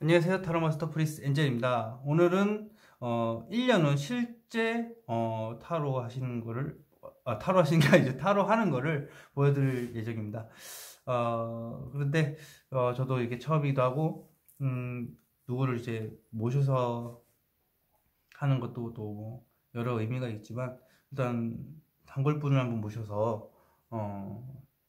안녕하세요. 타로마스터 프리스 엔젤입니다. 오늘은 1년은 실제 타로 하시는 거를 타로 하시는 게 아니죠. 타로 하는 거를 보여드릴 예정입니다. 그런데 저도 이게 처음이기도 하고 누구를 이제 모셔서 하는 것도 또 여러 의미가 있지만 일단 단골분을 한번 모셔서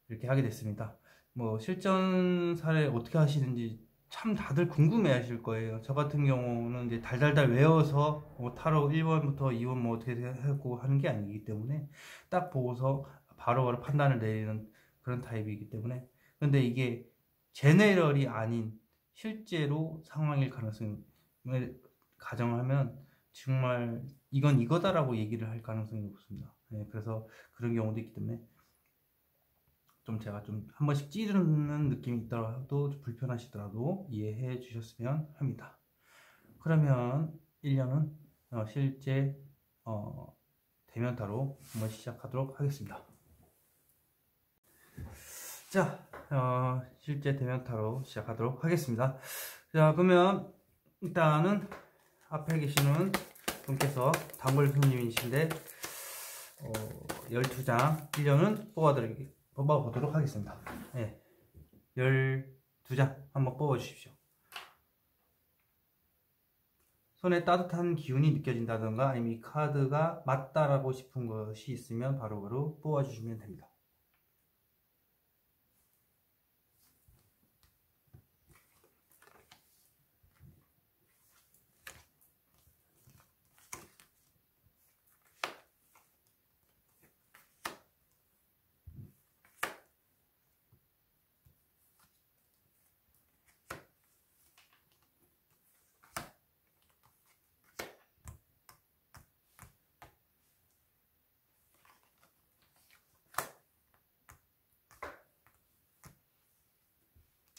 이렇게 하게 됐습니다. 뭐 실전 사례 어떻게 하시는지 참 다들 궁금해 하실 거예요. 저 같은 경우는 이제 달달달 외워서 뭐 타로 1번부터 2번 뭐 어떻게 하고 하는 게 아니기 때문에 딱 보고서 바로바로 판단을 내리는 그런 타입이기 때문에. 근데 이게 제네럴이 아닌 실제로 상황일 가능성을 가정하면 정말 이건 이거다라고 얘기를 할 가능성이 높습니다. 네, 그래서 그런 경우도 있기 때문에 좀 제가 좀 한 번씩 찌르는 느낌이 있더라도 좀 불편하시더라도 이해해 주셨으면 합니다. 그러면 1년은 실제 대면타로 한번 시작하도록 하겠습니다. 자, 실제 대면타로 시작하도록 하겠습니다. 자, 그러면 일단은 앞에 계시는 분께서 단골 손님이신데 12장 1년은 뽑아보도록 하겠습니다. 네, 12장 한번 뽑아주십시오. 손에 따뜻한 기운이 느껴진다던가 아니면 이 카드가 맞다라고 싶은 것이 있으면 바로바로 뽑아주시면 됩니다.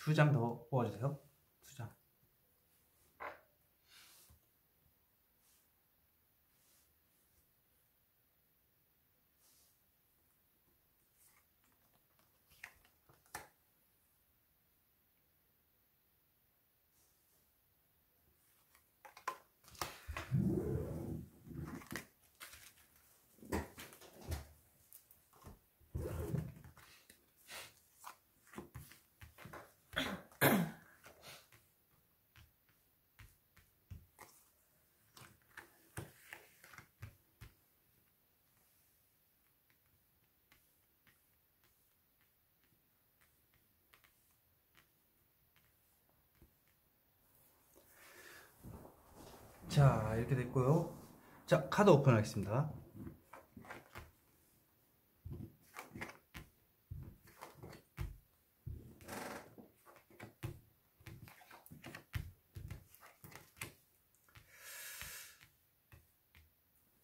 두 장 더 뽑아주세요. 두 장. 자, 이렇게 됐고요. 자, 카드 오픈하겠습니다.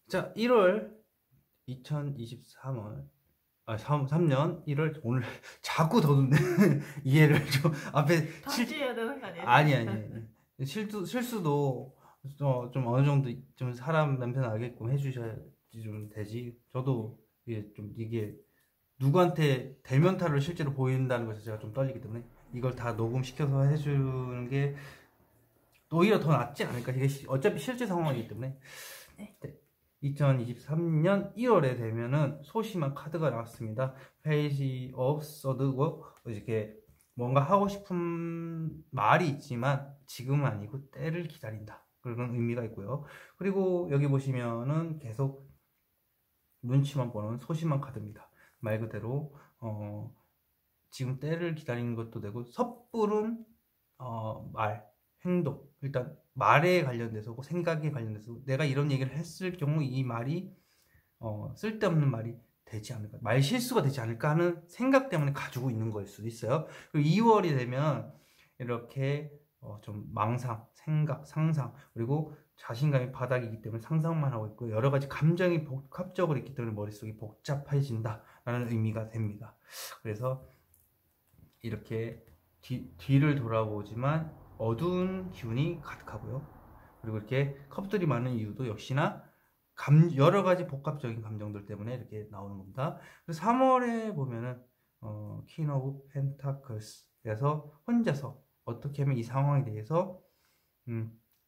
자, 1월 2023년 3년 1월 오늘 자꾸 더듬네. 이해를 좀 앞에 다시 해야 되는 거 아니에요? 아니. 실수도 좀 어느 정도 좀 사람 냄새 나게끔 해주셔야지 좀 되지. 저도 이게 누구한테 대면타를 실제로 보인다는 것에 제가 좀 떨리기 때문에 이걸 다 녹음시켜서 해주는 게 오히려 더 낫지 않을까. 이게 어차피 실제 상황이기 때문에. 네. 2023년 1월에 되면은 소심한 카드가 나왔습니다. 페이지 오브 서드고 이렇게 뭔가 하고 싶은 말이 있지만 지금은 아니고 때를 기다린다. 그런 의미가 있고요. 그리고 여기 보시면은 계속 눈치만 보는 소심한 카드입니다. 말 그대로 지금 때를 기다리는 것도 되고 섣부른 말, 행동, 일단 말에 관련돼서 생각에 관련돼서 내가 이런 얘기를 했을 경우 이 말이 쓸데없는 말이 되지 않을까, 말 실수가 되지 않을까 하는 생각 때문에 가지고 있는 거일 수도 있어요. 그리고 2월이 되면 이렇게 좀 망상, 생각, 상상, 그리고 자신감이 바닥이기 때문에 상상만 하고 있고 여러 가지 감정이 복합적으로 있기 때문에 머릿속이 복잡해진다라는 의미가 됩니다. 그래서 이렇게 뒤를 돌아보지만 어두운 기운이 가득하고요. 그리고 이렇게 컵들이 많은 이유도 역시나 여러 가지 복합적인 감정들 때문에 이렇게 나오는 겁니다. 3월에 보면은 퀸 오브 펜타클스에서 혼자서 어떻게 하면 이 상황에 대해서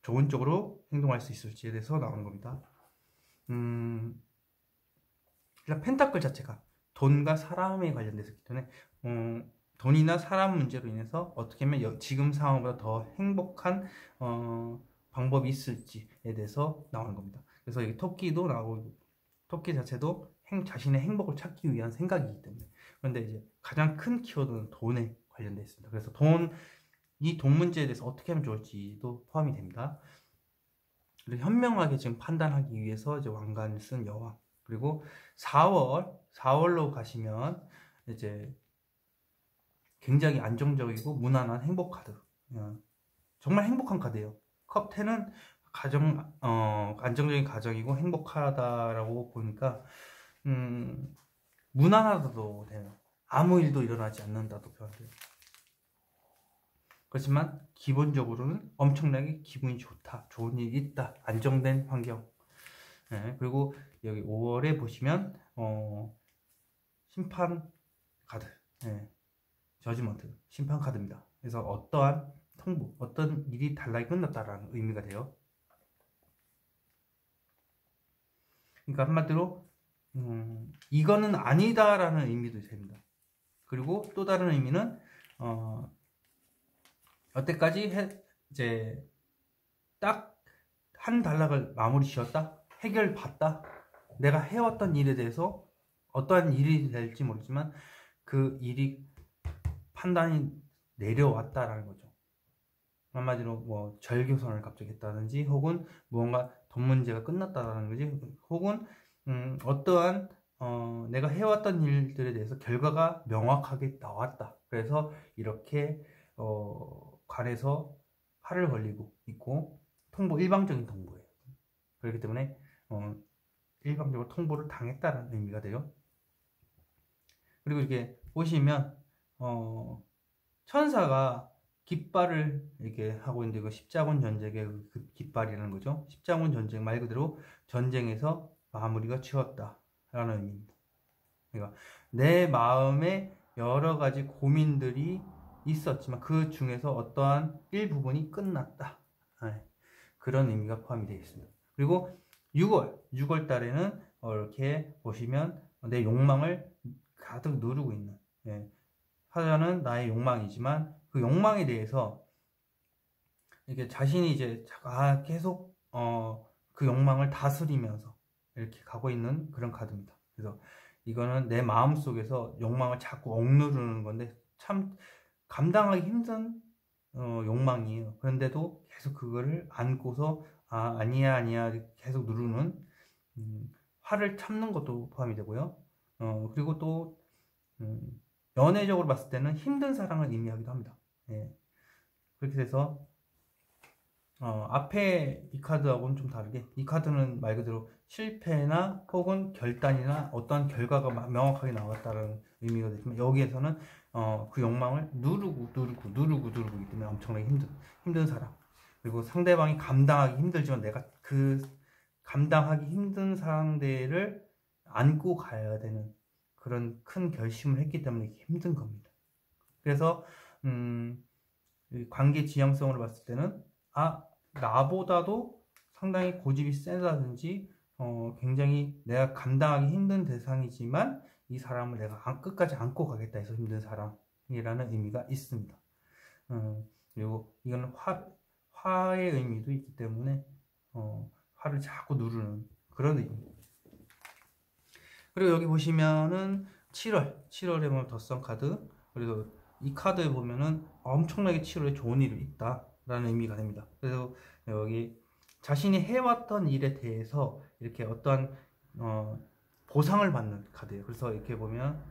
좋은 쪽으로 행동할 수 있을지에 대해서 나오는 겁니다. 일단 펜타클 자체가 돈과 사람에 관련돼서 있기 때문에 돈이나 사람 문제로 인해서 어떻게 하면 지금 상황보다 더 행복한 방법이 있을지에 대해서 나오는 겁니다. 그래서 이 토끼도 나오고, 토끼 자체도 자신의 행복을 찾기 위한 생각이기 때문에. 그런데 이제 가장 큰 키워드는 돈에 관련되어 있습니다. 그래서 이 돈 문제에 대해서 어떻게 하면 좋을지도 포함이 됩니다. 그리고 현명하게 지금 판단하기 위해서 이제 왕관을 쓴 여왕. 그리고 4월로 가시면 이제 굉장히 안정적이고 무난한 행복 카드. 정말 행복한 카드예요. 컵 10은 안정적인 가정이고 행복하다라고 보니까 무난하다도 돼요. 아무 일도 일어나지 않는다도 표현돼요. 그렇지만 기본적으로는 엄청나게 기분이 좋다, 좋은 일이 있다, 안정된 환경. 그리고 여기 5월에 보시면 심판 카드, 저지먼트, 심판 카드입니다. 그래서 어떠한 통보, 어떤 일이 단락이 끝났다라는 의미가 돼요. 그러니까 한마디로 이거는 아니다라는 의미도 됩니다. 그리고 또 다른 의미는 여태까지 이제 딱 한 단락을 마무리 지었다, 해결 봤다, 내가 해왔던 일에 대해서 어떠한 일이 될지 모르지만 그 일이 판단이 내려왔다라는 거죠. 한마디로 뭐 절교선을 갑자기 했다든지, 혹은 무언가 돈 문제가 끝났다라는 거지, 혹은 어떠한 내가 해왔던 일들에 대해서 결과가 명확하게 나왔다. 그래서 이렇게 관에서 팔을 벌리고 있고, 일방적인 통보예요. 그렇기 때문에 일방적으로 통보를 당했다는 의미가 돼요. 그리고 이렇게 보시면 천사가 깃발을 이렇게 하고 있는데, 그 십자군 전쟁의 그 깃발이라는 거죠. 십자군 전쟁 말 그대로 전쟁에서 마무리가 치렀다라는 의미입니다. 그러니까 내 마음에 여러 가지 고민들이 있었지만 그 중에서 어떠한 일부분이 끝났다. 그런 의미가 포함이 되어 있습니다. 그리고 6월 달에는 이렇게 보시면 내 욕망을 가득 누르고 있는, 하자는 나의 욕망이지만 그 욕망에 대해서 이렇게 자신이 이제 계속 그 욕망을 다스리면서 이렇게 가고 있는 그런 카드입니다. 그래서 이거는 내 마음 속에서 욕망을 자꾸 억누르는 건데 참 감당하기 힘든 욕망이에요. 그런데도 계속 그거를 안고서 아니야 계속 누르는, 화를 참는 것도 포함이 되고요. 그리고 또 연애적으로 봤을 때는 힘든 사랑을 의미하기도 합니다. 그렇게 돼서 앞에 이 카드하고는 좀 다르게, 이 카드는 말 그대로 실패나 혹은 결단이나 어떠한 결과가 명확하게 나왔다는 의미가 되지만, 여기에서는 그 욕망을 누르고 있기 때문에 엄청나게 힘든 사람, 그리고 상대방이 감당하기 힘들지만 내가 그 감당하기 힘든 상대를 안고 가야 되는 그런 큰 결심을 했기 때문에 힘든 겁니다. 그래서 관계 지향성으로 봤을 때는 나보다도 상당히 고집이 세다든지 굉장히 내가 감당하기 힘든 대상이지만 이 사람을 내가 끝까지 안고 가겠다 해서 힘든 사람이라는 의미가 있습니다. 그리고 이건 화의 의미도 있기 때문에 화를 자꾸 누르는 그런 의미입니다. 그리고 여기 보시면은 7월에 보면 덧선 카드, 그래서 이 카드에 보면은 엄청나게 7월에 좋은 일이 있다라는 의미가 됩니다. 그래서 여기 자신이 해왔던 일에 대해서 이렇게 어떠한 보상을 받는 카드예요. 그래서 이렇게 보면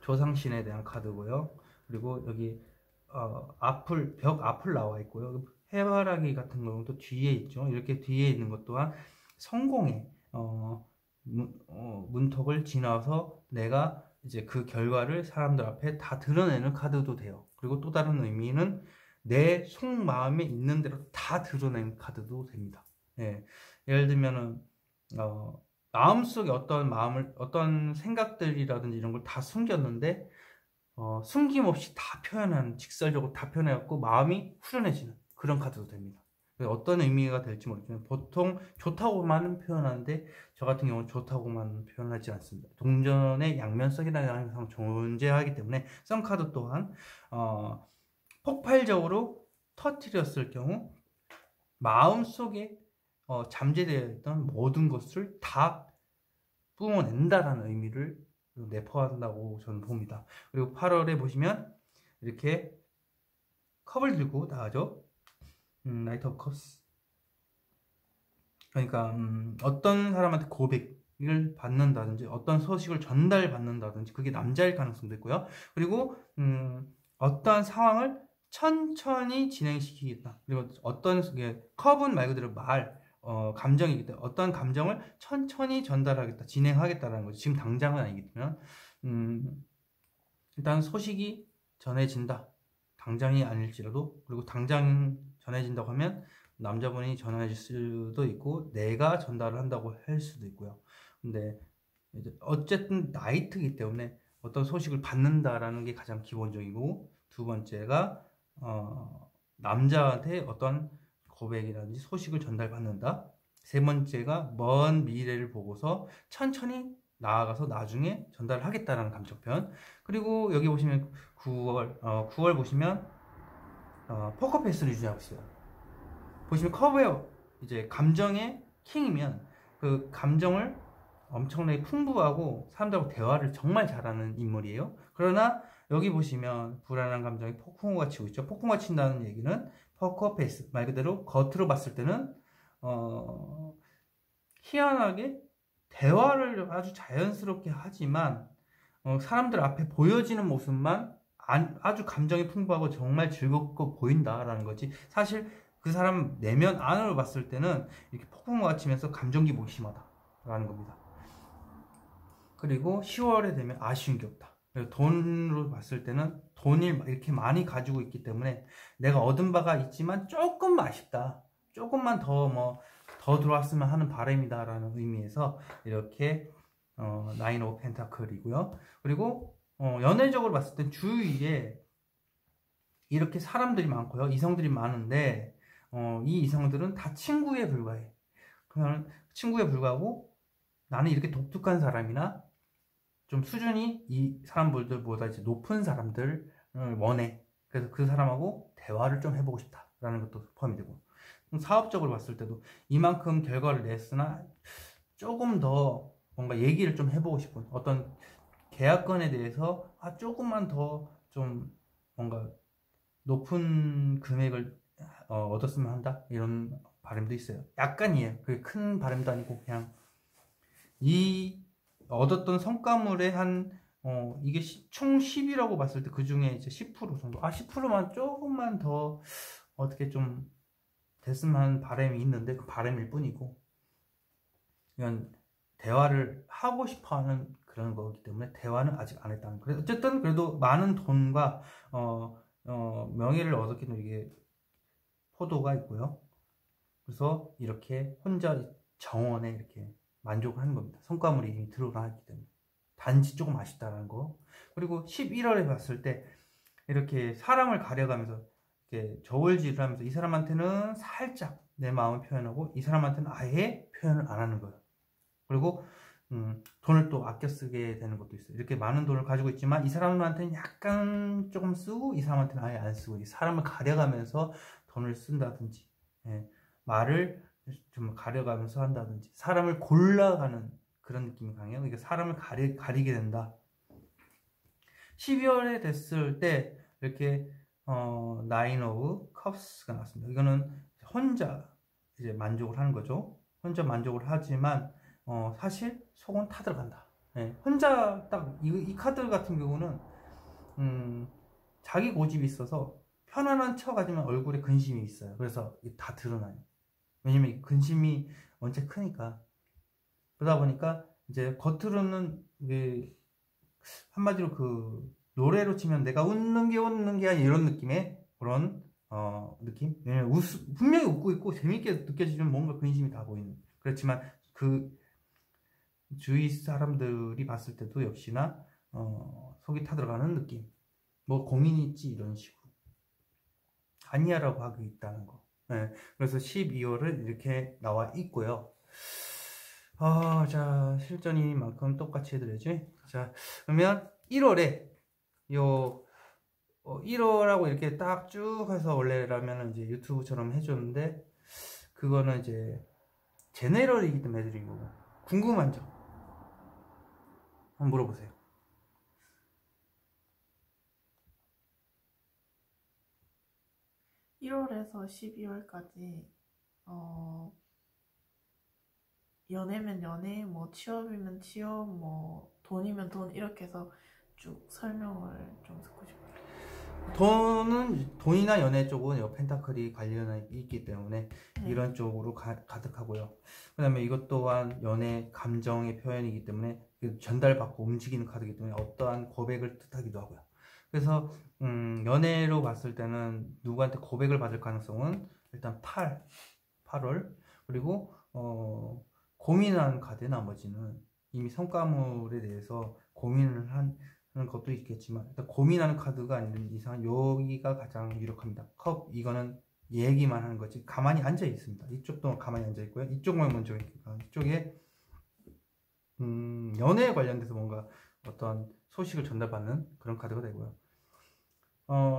조상신에 대한 카드고요. 그리고 여기 벽 앞을 나와 있고요. 해바라기 같은 경우는 또 뒤에 있죠. 이렇게 뒤에 있는 것 또한 성공의 문턱을 지나서 내가 이제 그 결과를 사람들 앞에 다 드러내는 카드도 돼요. 그리고 또 다른 의미는 내 속마음에 있는 대로 다 드러내는 카드도 됩니다. 예를 들면은 마음속에 어떤 생각들이라든지 이런 걸 다 숨겼는데 숨김없이 다 표현하는, 직설적으로 다 표현해갖고 마음이 후련해지는 그런 카드도 됩니다. 어떤 의미가 될지 모르지만 보통 좋다고만 표현하는데 저 같은 경우는 좋다고만 표현하지 않습니다. 동전의 양면성이라는 게 항상 존재하기 때문에 썬카드 또한 폭발적으로 터뜨렸을 경우 마음속에 잠재되어 있던 모든 것을 다 뿜어낸다라는 의미를 내포한다고 저는 봅니다. 그리고 8월에 보시면 이렇게 컵을 들고 나가죠. 나이트 오브 컵스. 그러니까 어떤 사람한테 고백을 받는다든지 어떤 소식을 전달받는다든지 그게 남자일 가능성도 있고요. 그리고 어떠한 상황을 천천히 진행시키겠다. 그리고 어떤 컵은 말 그대로 감정이기 때문에 어떤 감정을 천천히 전달하겠다, 진행하겠다라는 거죠. 지금 당장은 아니겠지만 일단 소식이 전해진다. 당장이 아닐지라도. 그리고 당장 전해진다고 하면 남자분이 전화해줄 수도 있고 내가 전달을 한다고 할 수도 있고요. 근데 이제 어쨌든 나이트이기 때문에 어떤 소식을 받는다라는 게 가장 기본적이고, 두 번째가 남자한테 어떤 고백이라든지 소식을 전달받는다. 세 번째가 먼 미래를 보고서 천천히 나아가서 나중에 전달을 하겠다라는 감정표현. 그리고 여기 보시면 9월 보시면 포커페이스를 유지하고 있어요. 보시면 커브에 이제 감정의 킹이면 그 감정을 엄청나게 풍부하고 사람들하고 대화를 정말 잘하는 인물이에요. 그러나 여기 보시면 불안한 감정이 폭풍우가 치고 있죠. 폭풍우가 친다는 얘기는 포커페이스, 말 그대로 겉으로 봤을 때는 희한하게 대화를 아주 자연스럽게 하지만 사람들 앞에 보여지는 모습만 아주 감정이 풍부하고 정말 즐겁고 보인다라는 거지. 사실 그 사람 내면 안으로 봤을 때는 이렇게 폭풍우가 치면서 감정 기복이 심하다라는 겁니다. 그리고 10월에 되면 아쉬운 게 없다. 돈으로 봤을 때는 돈을 이렇게 많이 가지고 있기 때문에 내가 얻은 바가 있지만 조금 아쉽다. 조금만 더 들어왔으면 하는 바람이다라는 의미에서 이렇게 나인 오브 펜타클이고요. 그리고 연애적으로 봤을 땐 주위에 이렇게 사람들이 많고요. 이성들이 많은데 이 이성들은 다 친구에 불과해. 그냥 친구에 불과하고 나는 이렇게 독특한 사람이나 좀 수준이 이 사람들보다 이제 높은 사람들을 원해. 그래서 그 사람하고 대화를 좀 해보고 싶다라는 것도 포함이 되고, 사업적으로 봤을 때도 이만큼 결과를 냈으나 조금 더 뭔가 얘기를 좀 해보고 싶은 어떤 계약건에 대해서 조금만 더 좀 뭔가 높은 금액을 얻었으면 한다, 이런 바람도 있어요. 약간이에요. 그게 큰 바람도 아니고 그냥 이 얻었던 성과물의 이게 총 10이라고 봤을 때 그 중에 이제 10% 정도, 10%만 조금만 더 어떻게 좀 됐으면 하는 바람이 있는데 그 바람일 뿐이고, 이건 대화를 하고 싶어 하는 그런 거기 때문에 대화는 아직 안 했다는 거예요. 어쨌든 그래도 많은 돈과 명예를 얻었기 때문에 이게 포도가 있고요. 그래서 이렇게 혼자 정원에 이렇게 만족을 하는 겁니다. 성과물이 이미 드러나기 때문에. 단지 조금 아쉽다는 거. 그리고 11월에 봤을 때 이렇게 사람을 가려가면서 이렇게 저울질을 하면서 이 사람한테는 살짝 내 마음을 표현하고 이 사람한테는 아예 표현을 안 하는 거예요. 그리고 돈을 또 아껴 쓰게 되는 것도 있어요. 이렇게 많은 돈을 가지고 있지만 이 사람한테는 약간 조금 쓰고 이 사람한테는 아예 안 쓰고, 이 사람을 가려가면서 돈을 쓴다든지, 말을 좀 가려가면서 한다든지, 사람을 골라가는 그런 느낌이 강해요. 그러니까 사람을 가리게 된다. 12월에 됐을 때 이렇게 나인 오브 컵스가 나왔습니다. 이거는 혼자 이제 만족을 하는 거죠. 혼자 만족을 하지만 사실 속은 타들어간다. 혼자 딱 이 카드 같은 경우는 자기 고집이 있어서 편안한 척 하지만 얼굴에 근심이 있어요. 그래서 다 드러나요. 왜냐면 근심이 원체 크니까. 그러다 보니까 이제 겉으로는 이게 한마디로 그 노래로 치면 내가 웃는 게 아니라 이런 느낌의 그런 느낌. 왜냐면 분명히 웃고 있고 재밌게 느껴지면 뭔가 근심이 다 보이는. 그렇지만 그 주위 사람들이 봤을 때도 역시나 속이 타들어가는 느낌. 뭐 고민이 있지 이런 식으로 아니야라고 하고 있다는 거. 네, 그래서 12월을 이렇게 나와 있고요. 자, 실전이만큼 똑같이 해드려야지. 자, 그러면 1월에 1월하고 이렇게 딱 쭉 해서 원래라면 이제 유튜브처럼 해줬는데, 그거는 이제 제네럴이기 때문에 해드리고, 궁금한 점 한번 물어보세요. 1월에서 12월까지 연애면 연애, 뭐 취업이면 취업, 뭐 돈이면 돈 이렇게 해서 쭉 설명을 좀 듣고 싶어요. 돈이나 연애 쪽은 펜타클이 관련이 있기 때문에 네. 이런 쪽으로 가득하고요. 그 다음에 이것 또한 연애 감정의 표현이기 때문에 전달받고 움직이는 카드이기 때문에 어떠한 고백을 뜻하기도 하고요. 그래서 연애로 봤을 때는 누구한테 고백을 받을 가능성은 일단 8월, 그리고 고민하는 카드, 나머지는 이미 성과물에 대해서 고민을 하는 것도 있겠지만, 일단 고민하는 카드가 아닌 이상 여기가 가장 유력합니다. 컵, 이거는 얘기만 하는 거지 가만히 앉아 있습니다. 이쪽도 가만히 앉아 있고요. 이쪽만 먼저 있으니까 이쪽에 연애에 관련돼서 뭔가 어떤 소식을 전달받는 그런 카드가 되고요.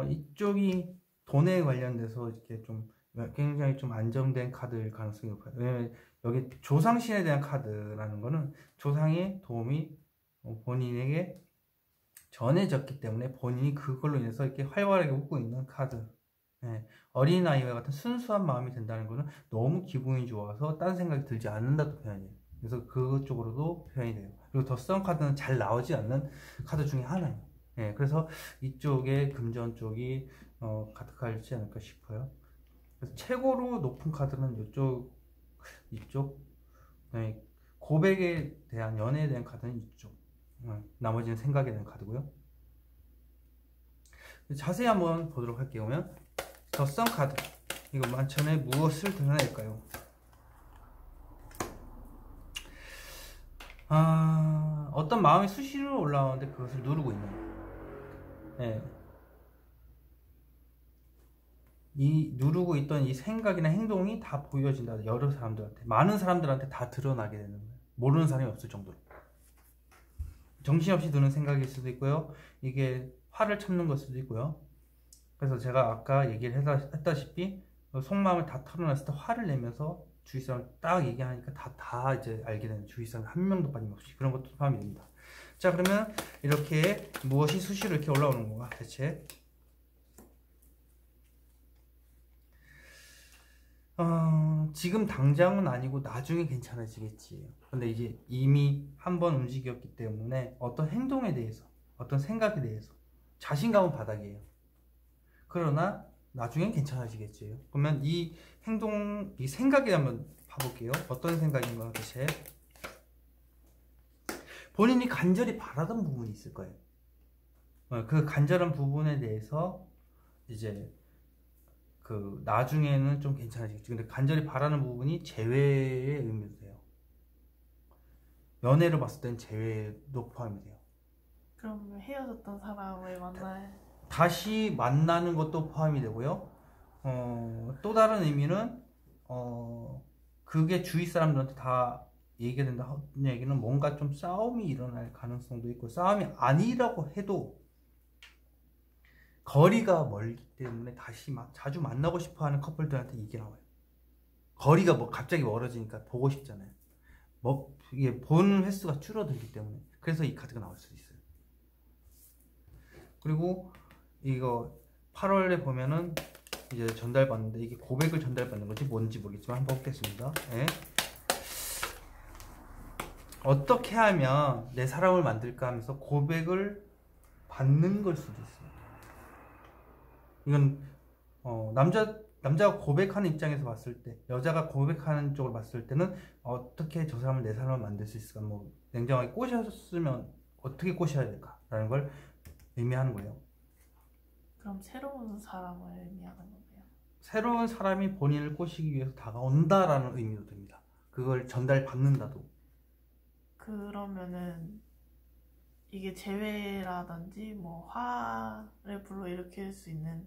이쪽이 돈에 관련돼서 이렇게 좀 굉장히 좀 안정된 카드일 가능성이 높아요. 왜냐면 여기 조상신에 대한 카드라는 거는 조상의 도움이 본인에게 전해졌기 때문에 본인이 그걸로 인해서 이렇게 활발하게 웃고 있는 카드. 네. 어린아이와 같은 순수한 마음이 든다는 거는 너무 기분이 좋아서 딴 생각이 들지 않는다도 표현이에요. 그래서 그쪽으로도 표현이 돼요. 그리고 더스턴 카드는 잘 나오지 않는 카드 중에 하나예요. 네. 그래서 이쪽에 금전 쪽이 가득하지 않을까 싶어요. 그래서 최고로 높은 카드는 이쪽. 네. 고백에 대한, 연애에 대한 카드는 이쪽. 나머지는 생각에 대한 카드고요. 자세히 한번 보도록 할게요. 그러면 더선 카드, 이거 만천에 무엇을 드러낼까요? 어떤 마음이 수시로 올라오는데 그것을 누르고 있는, 네. 이 누르고 있던 이 생각이나 행동이 다 보여진다. 여러 사람들한테, 많은 사람들한테 다 드러나게 되는 거예요. 모르는 사람이 없을 정도로. 정신없이 드는 생각일 수도 있고요. 이게 화를 참는 걸 수도 있고요. 그래서 제가 아까 얘기를 했다시피 속마음을 다 털어놨을 때 화를 내면서 주위 사람 딱 얘기하니까 다 이제 알게 되는, 주위 사람 한 명도 빠짐없이 그런 것도 포함이 됩니다. 자, 그러면 이렇게 무엇이 수시로 이렇게 올라오는 건가 대체? 지금 당장은 아니고 나중에 괜찮아지겠지. 근데 이제 이미 한번 움직였기 때문에 어떤 행동에 대해서, 어떤 생각에 대해서 자신감은 바닥이에요. 그러나 나중엔 괜찮아지겠지. 그러면 이 행동, 이 생각에 한번 봐볼게요. 어떤 생각인가 대체? 본인이 간절히 바라던 부분이 있을 거예요. 그 간절한 부분에 대해서 이제 그 나중에는 좀 괜찮아지겠지. 근데 간절히 바라는 부분이 재회의 의미도 돼요. 연애로 봤을 땐 재회도 포함이 돼요. 그럼 헤어졌던 사람을 만나야 다시 만나는 것도 포함이 되고요. 또 다른 의미는 그게 주위 사람들한테 다 얘기가 된다 하는 얘기는 뭔가 좀 싸움이 일어날 가능성도 있고, 싸움이 아니라고 해도 거리가 멀기 때문에 다시 자주 만나고 싶어하는 커플들한테 이게 나와요. 거리가 갑자기 멀어지니까 보고 싶잖아요. 이게 보는 횟수가 줄어들기 때문에. 그래서 이 카드가 나올 수도 있어요. 그리고 이거 8월에 보면은 이제 전달받는데, 이게 고백을 전달받는 건지 뭔지 모르겠지만 한번 보겠습니다. 네. 어떻게 하면 내 사람을 만들까 하면서 고백을 받는 걸 수도 있어요. 이건 남자가 고백하는 입장에서 봤을 때, 여자가 고백하는 쪽으로 봤을 때는 어떻게 저 사람을 내 사람을 만들 수 있을까, 뭐 냉정하게 꼬셨으면 어떻게 꼬셔야 될까라는 걸 의미하는 거예요. 그럼 새로운 사람을 의미하는 건가요? 새로운 사람이 본인을 꼬시기 위해서 다가온다라는 의미도 됩니다. 그걸 전달받는다도. 그러면은 이게 재회라든지 뭐 화를 불러일으킬 수 있는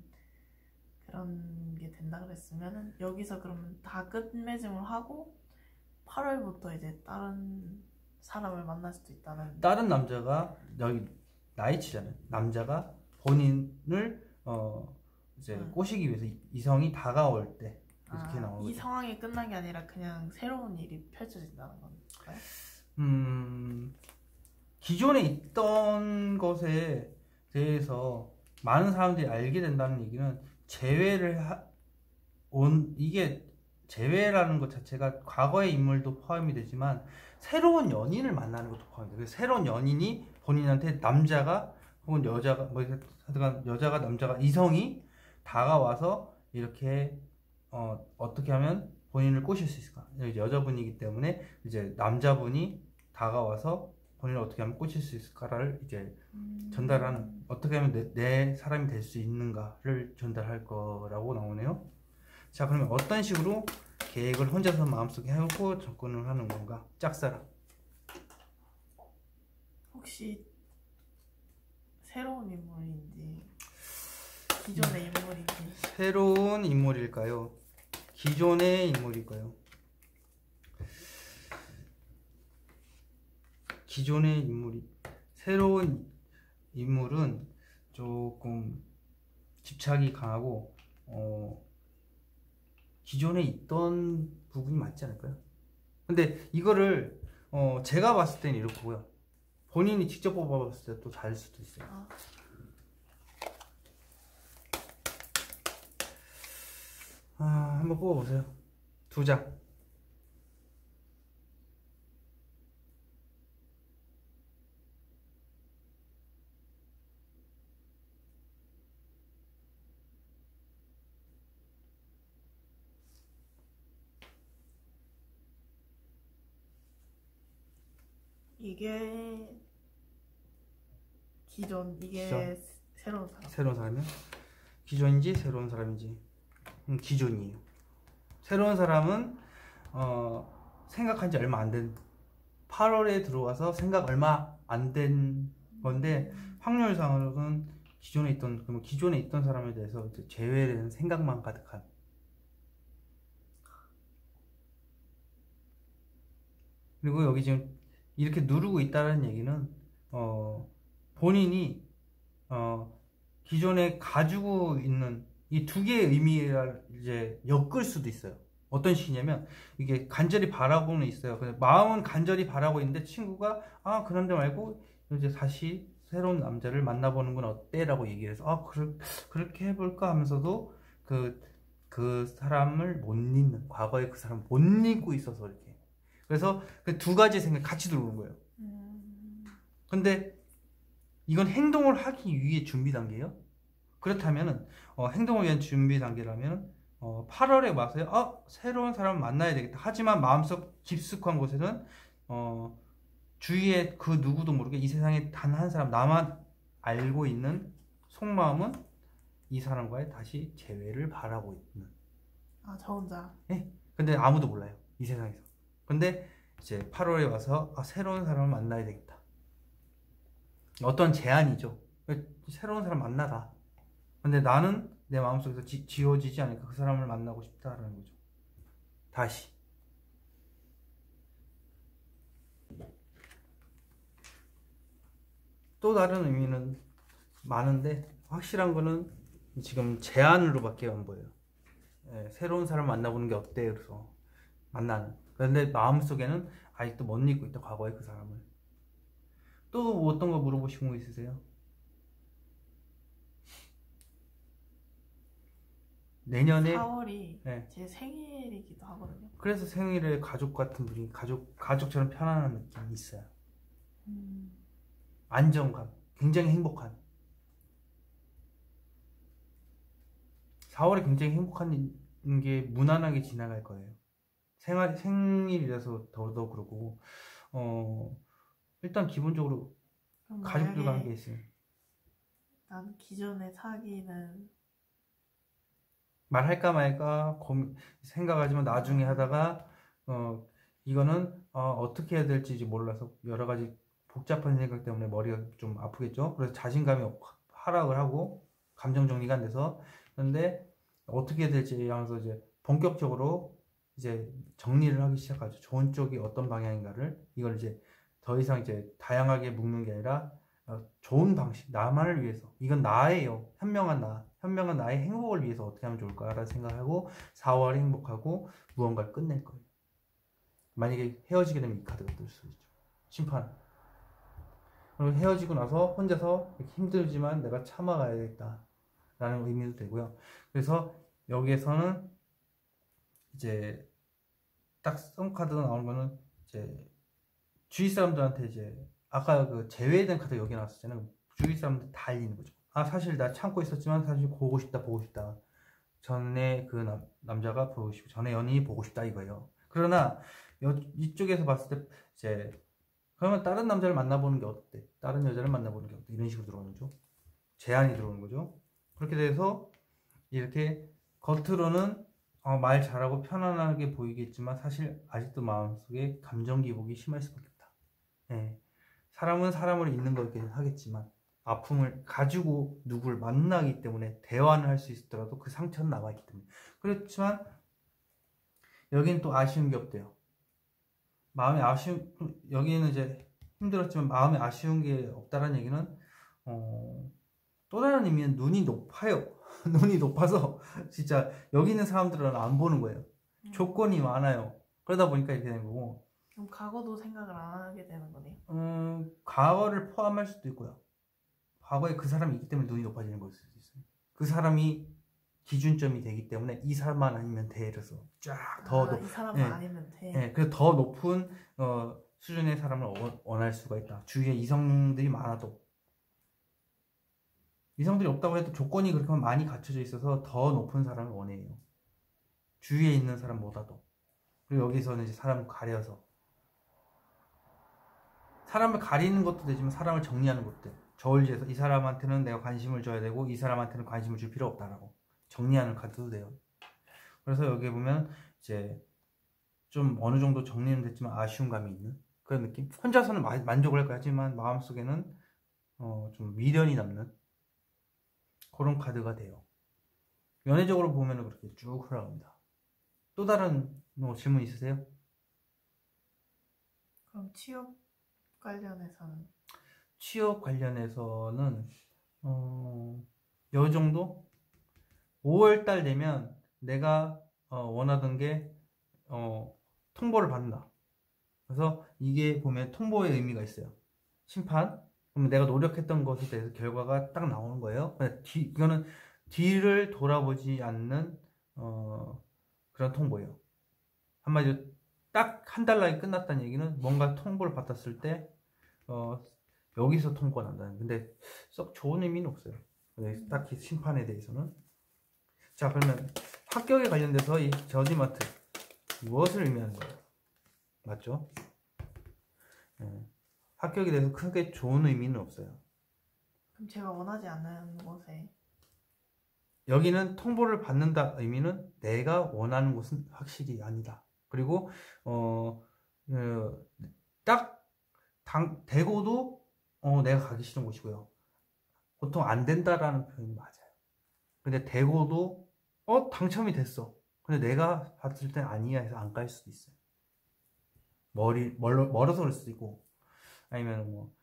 그런 게 된다 그랬으면은 여기서 그러면 다 끝맺음을 하고 8월부터 이제 다른 사람을 만날 수도 있다는. 다른 남자가 여기 나이치잖아요. 남자가 본인을 이제 꼬시기 위해서 이성이 다가올 때 이렇게 나오는 이 거죠. 상황이 끝난 게 아니라 그냥 새로운 일이 펼쳐진다는 건가요? 기존에 있던 것에 대해서 많은 사람들이 알게 된다는 얘기는 이게 재회라는 것 자체가 과거의 인물도 포함이 되지만 새로운 연인을 만나는 것도 포함이 돼요. 그래서 새로운 연인이 본인한테 남자가 혹은 여자가 뭐 하여간 여자가 남자가 이성이 다가와서 이렇게 어떻게 하면 본인을 꼬실 수 있을까? 이제 여자분이기 때문에 이제 남자분이 다가와서 본인을 어떻게 하면 꼬실 수 있을까를 이제 전달하는, 어떻게 하면 내 사람이 될 수 있는가를 전달할 거라고 나오네요. 자, 그러면 어떤 식으로 계획을 혼자서 마음속에 하고 접근을 하는 건가? 짝사랑. 혹시 새로운 인물인지 기존의 인물인지. 새로운 인물일까요? 기존의 인물일까요? 기존의 인물이, 새로운 인물은 조금 집착이 강하고 기존에 있던 부분이 맞지 않을까요? 근데 이거를 제가 봤을 때는 이렇고요. 본인이 직접 뽑아봤을 때 또 다를 수도 있어요. 한번 뽑아보세요. 2장. 이게 기존, 이게 기존? 새로운 사람. 새로운 사람이요? 기존인지 새로운 사람인지? 기존이에요. 새로운 사람은 생각한 지 얼마 안 된, 8월에 들어와서 생각 얼마 안 된 건데 확률상으로는 기존에 있던 사람에 대해서 제외된 생각만 가득한. 그리고 여기 지금 이렇게 누르고 있다는 얘기는 본인이 기존에 가지고 있는 이 두 개의 의미를 이제 엮을 수도 있어요. 어떤 식이냐면 이게 간절히 바라고는 있어요. 근데 마음은 간절히 바라고 있는데 친구가 그런데 말고 이제 다시 새로운 남자를 만나보는 건 어때? 라고 얘기를 해서 그렇게 해볼까 하면서도 그 사람을 못 잊는, 과거에 그 사람을 못 잊고 있어서 이렇게. 그래서 그 두 가지 생각이 같이 들어오는 거예요. 근데 이건 행동을 하기 위해 준비 단계예요. 그렇다면은 행동을 위한 준비 단계라면 8월에 와서요. 새로운 사람을 만나야 되겠다. 하지만 마음속 깊숙한 곳에는 주위에 그 누구도 모르게 이 세상에 단 한 사람, 나만 알고 있는 속마음은 이 사람과의 다시 재회를 바라고 있는. 저 혼자. 네. 근데 아무도 몰라요. 이 세상에서. 근데 이제 8월에 와서 새로운 사람을 만나야 되겠다. 어떤 제안이죠. 새로운 사람 만나라. 근데 나는 내 마음속에서 지워지지 않으니까 그 사람을 만나고 싶다라는 거죠. 다시. 또 다른 의미는 많은데 확실한 거는 지금 제안으로밖에 안 보여요. 새로운 사람 만나보는 게 어때? 그래서 만나는. 그런데 마음속에는 아직도 못 잊고 있다. 과거의 그 사람을. 또 뭐 어떤 거 물어보시는 거 있으세요? 내년에 4월이 제 생일이기도 하거든요. 그래서 생일에 가족 같은 분위기, 가족처럼 편안한 느낌이 있어요. 안정감, 굉장히 행복한. 4월에 굉장히 행복한 게 무난하게 지나갈 거예요. 생일이라서 더 그러고 일단 기본적으로 가족들과 함께 있어요. 난 기존에 사귀는, 말할까 말까 생각하지만 나중에 하다가 이거는 어떻게 해야 될지 몰라서 여러 가지 복잡한 생각 때문에 머리가 좀 아프겠죠. 그래서 자신감이 하락을 하고 감정 정리가 안 돼서. 그런데 어떻게 될지 하면서 이제 본격적으로 이제 정리를 하기 시작하죠. 좋은 쪽이 어떤 방향인가를 이걸 이제 더 이상 이제 다양하게 묶는 게 아니라 좋은 방식, 나만을 위해서 이건 나예요. 현명한 나의 행복을 위해서 어떻게 하면 좋을까라는 생각하고 4월 행복하고 무언가를 끝낼 거예요. 만약에 헤어지게 되면 이 카드가 뜰 수 있죠. 심판. 그리고 헤어지고 나서 혼자서 힘들지만 내가 참아가야겠다 라는 의미도 되고요. 그래서 여기에서는 이제 딱 썬카드가 나오는 거는 이제 주위 사람들한테 이제 아까 그 제외된 카드 여기 나왔었잖아요. 주위 사람들 다 알리는 거죠. 아 사실 나 참고 있었지만 사실 보고 싶다. 전에 그 남자가 보고 싶고 전에 연인이 보고 싶다 이거예요. 그러나 이쪽에서 봤을 때 이제 그러면 다른 남자를 만나보는 게 어때? 다른 여자를 만나보는 게 어때? 이런 식으로 들어오는 거죠. 제안이 들어오는 거죠. 그렇게 돼서 이렇게 겉으로는 말 잘하고 편안하게 보이겠지만 사실 아직도 마음속에 감정 기복이 심할 수밖에 없다. 예. 사람은 사람을 잊는 거긴 하겠지만 아픔을 가지고 누굴 만나기 때문에 대화는 할 수 있더라도 그 상처는 남아있기 때문에 그렇지만 여기는 또 아쉬운 게 없대요. 마음에 여기는 이제 힘들었지만 마음에 아쉬운 게 없다라는 얘기는 또 다른 의미는 눈이 높아요. 눈이 높아서 진짜 여기 있는 사람들은 안 보는 거예요. 조건이 많아요. 그러다 보니까 이렇게 되는 거고. 그럼 과거도 생각을 안 하게 되는 거네요. 과거를 포함할 수도 있고요. 과거에 그 사람이 있기 때문에 눈이 높아지는 걸 수도 있어요. 그 사람이 기준점이 되기 때문에 이 사람만 아니면 돼. 그래서 쫙 더 이 사람만 아니면 돼. 네, 그래서 더 높은 수준의 사람을 원할 수가 있다. 주위에 이성들이 많아도 이성들이 없다고 해도 조건이 그렇게 많이 갖춰져 있어서 더 높은 사람을 원해요. 주위에 있는 사람보다도. 그리고 여기서는 이제 사람을 가려서 사람을 가리는 것도 되지만 사람을 정리하는 것도 돼요. 저울지에서 이 사람한테는 내가 관심을 줘야 되고 이 사람한테는 관심을 줄 필요 없다라고 정리하는 카드도 돼요. 그래서 여기 보면 이제 좀 어느 정도 정리는 됐지만 아쉬운 감이 있는 그런 느낌? 혼자서는 만족을 할 거야. 하지만 마음속에는 좀 미련이 남는 그런 카드가 돼요. 연애적으로 보면 그렇게 쭉 흘러갑니다. 또 다른 질문 있으세요? 그럼 취업 관련해서는? 취업 관련해서는 요 정도? 5월달 되면 내가 원하던 게 통보를 받는다. 그래서 이게 보면 통보의 의미가 있어요. 심판. 그러면 내가 노력했던 것에 대해서 결과가 딱 나오는 거예요. 이거는 뒤를 돌아보지 않는 그런 통보예요. 한마디로 딱 한 달 나이 끝났다는 얘기는 뭔가 통보를 받았을 때 여기서 통보가 난다는. 근데 썩 좋은 의미는 없어요. 딱히 심판에 대해서는. 자, 그러면 합격에 관련돼서 이 저지먼트 무엇을 의미하는 거예요? 맞죠? 합격에 대해서 크게 좋은 의미는 없어요. 그럼 제가 원하지 않는 곳에 여기는 통보를 받는다 의미는 내가 원하는 곳은 확실히 아니다. 그리고 딱 되고도 내가 가기 싫은 곳이고요. 보통 안 된다라는 표현이 맞아요. 근데 되고도 당첨이 됐어. 근데 내가 봤을 땐 아니야 해서 안 갈 수도 있어요. 멀어서 그럴 수도 있고 아니면 뭐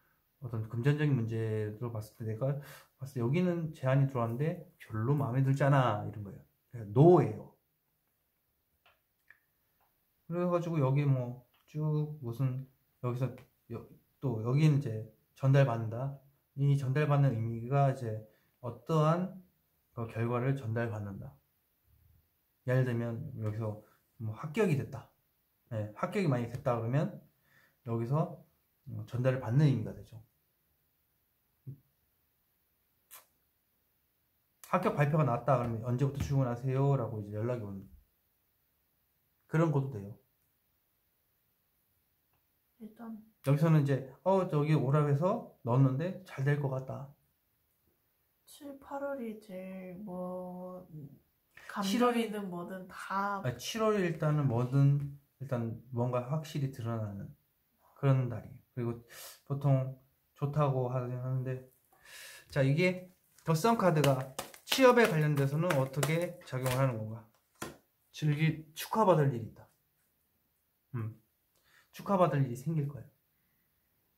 어떤 금전적인 문제로 봤을 때 내가 봤을 때 여기는 제안이 들어왔는데 별로 마음에 들지 않아 이런 거예요. 노예요. 그래가지고 여기 뭐 쭉 무슨 여기서 또 여기는 이제 전달받는다. 이 전달받는 의미가 이제 어떠한 결과를 전달받는다. 예를 들면 여기서 뭐 합격이 됐다. 네, 합격이 많이 됐다 그러면 여기서 전달을 받는 의미가 되죠. 합격 발표가 났다 그러면 언제부터 출근하세요? 라고 이제 연락이 오는 그런 것도 돼요. 일단 여기서는 이제 저기 오라고 해서 넣었는데 잘 될 것 같다. 7, 8월이 제일 감정이든 뭐든 다 7월이 일단은 뭐든 일단 뭔가 확실히 드러나는 그런 달이에요. 그리고 보통 좋다고 하긴 하는데 자 이게 더선 카드가 취업에 관련돼서는 어떻게 작용을 하는 건가? 축하받을 일이 있다. 축하받을 일이 생길 거예요.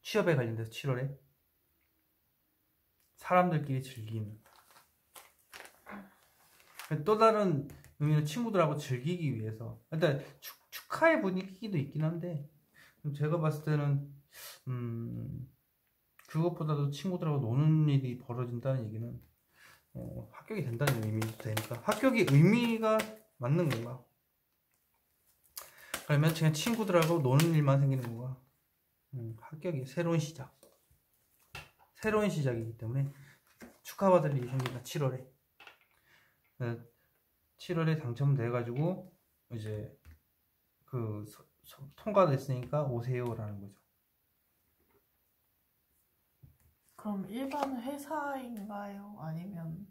취업에 관련돼서 7월에 사람들끼리 즐기는. 또 다른 의미는 친구들하고 즐기기 위해서. 일단 축하의 분위기도 있긴 한데 제가 봤을 때는 그것보다도 친구들하고 노는 일이 벌어진다는 얘기는 합격이 된다는 의미도 되니까 합격이 의미가 맞는 건가? 그러면 그냥 친구들하고 노는 일만 생기는 건가? 합격이 새로운 시작. 새로운 시작이기 때문에 축하받을 일이 생긴다. 7월에 7월에 당첨돼가지고 이제 그 통과됐으니까 오세요라는 거죠. 그럼 일반 회사인가요? 아니면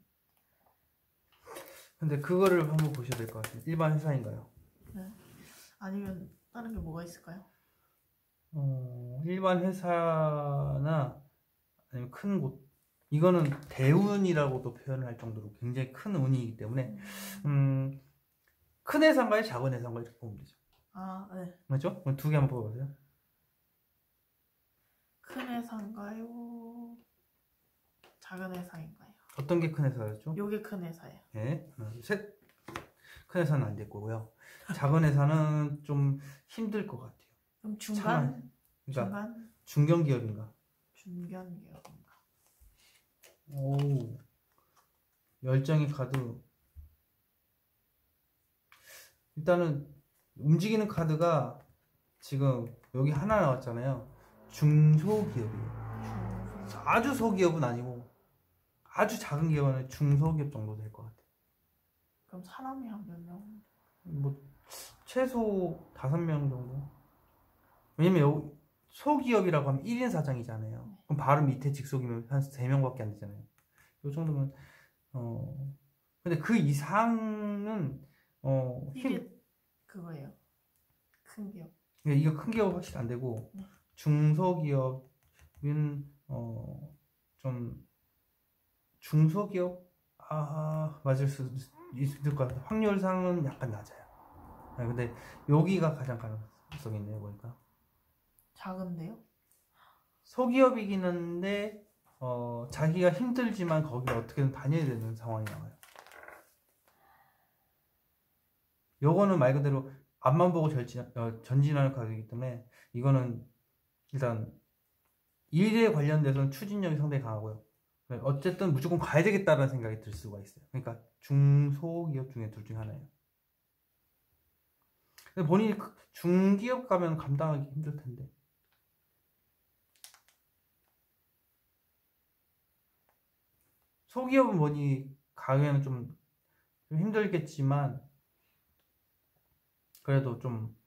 근데 그거를 한번 보셔야 될 것 같아요. 일반 회사인가요? 네. 아니면 다른 게 뭐가 있을까요? 일반 회사나 아니면 큰 곳. 이거는 대운이라고도 표현을 할 정도로 굉장히 큰 운이기 때문에 큰 회사인가요? 작은 회사인가요? 이렇게 보면 되죠. 아, 네. 맞죠? 두 개 한번 뽑아보세요. 큰 회사인가요? 작은 회사인가요? 어떤 게 큰 회사였죠? 요게 큰 회사예요. 네, 하나, 둘, 셋. 큰 회사는 안 될 거고요. 작은 회사는 좀 힘들 것 같아요. 그럼 중간? 그러니까 중간? 중견기업인가? 중견기업인가? 오, 열정의 카드. 일단은 움직이는 카드가 지금 여기 하나 나왔잖아요. 중소기업이에요. 아주 소기업은 아니고 아주 작은 기업은 중소기업 정도 될 것 같아요. 그럼 사람이 한 몇 명? 뭐 최소 5명 정도. 왜냐면 여기 소기업이라고 하면 1인 사장이잖아요. 그럼 바로 밑에 직속이면 한 3명밖에 안 되잖아요. 이 정도면 근데 그 이상은 이게 그거예요. 큰 기업. 이거 큰 기업 확실히 안 되고 네. 중소기업은 좀 중소기업 맞을 수 있을 것 같아요. 확률상은 약간 낮아요. 근데 여기가 가장 가능성이 있네요. 보니까 작은데요? 소기업이긴 한데 자기가 힘들지만 거기를 어떻게든 다녀야 되는 상황이 나와요. 요거는 말 그대로 앞만 보고 전진하는 카드이기 때문에 이거는 일단 일에 관련돼서는 추진력이 상당히 강하고요. 어쨌든 무조건 가야 되겠다는 생각이 들 수가 있어요. 그러니까 중소기업 중에 둘 중에 하나예요. 근데 본인이 중기업 가면 감당하기 힘들 텐데. 소기업은 뭐니 가면 좀 힘들겠지만 그래도 좀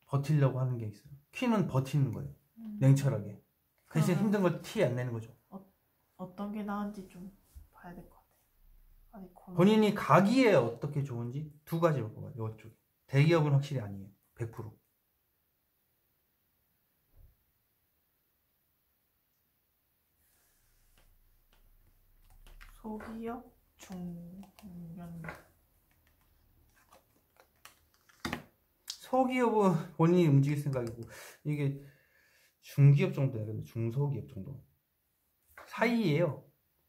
버티려고 하는 게 있어요. 퀸은 버티는 거예요. 냉철하게. 그 대신 힘든 걸 티 안 내는 거죠. 어떤 게 나은지 좀 봐야 될 것 같아요. 본인이 가기에 어떻게 좋은지 두 가지로 뽑아요. 이쪽에. 대기업은 확실히 아니에요. 100%. 소기업, 중견. 소기업은 본인이 움직일 생각이고 이게 중기업 정도예요. 근데 중소기업 정도 사이예요.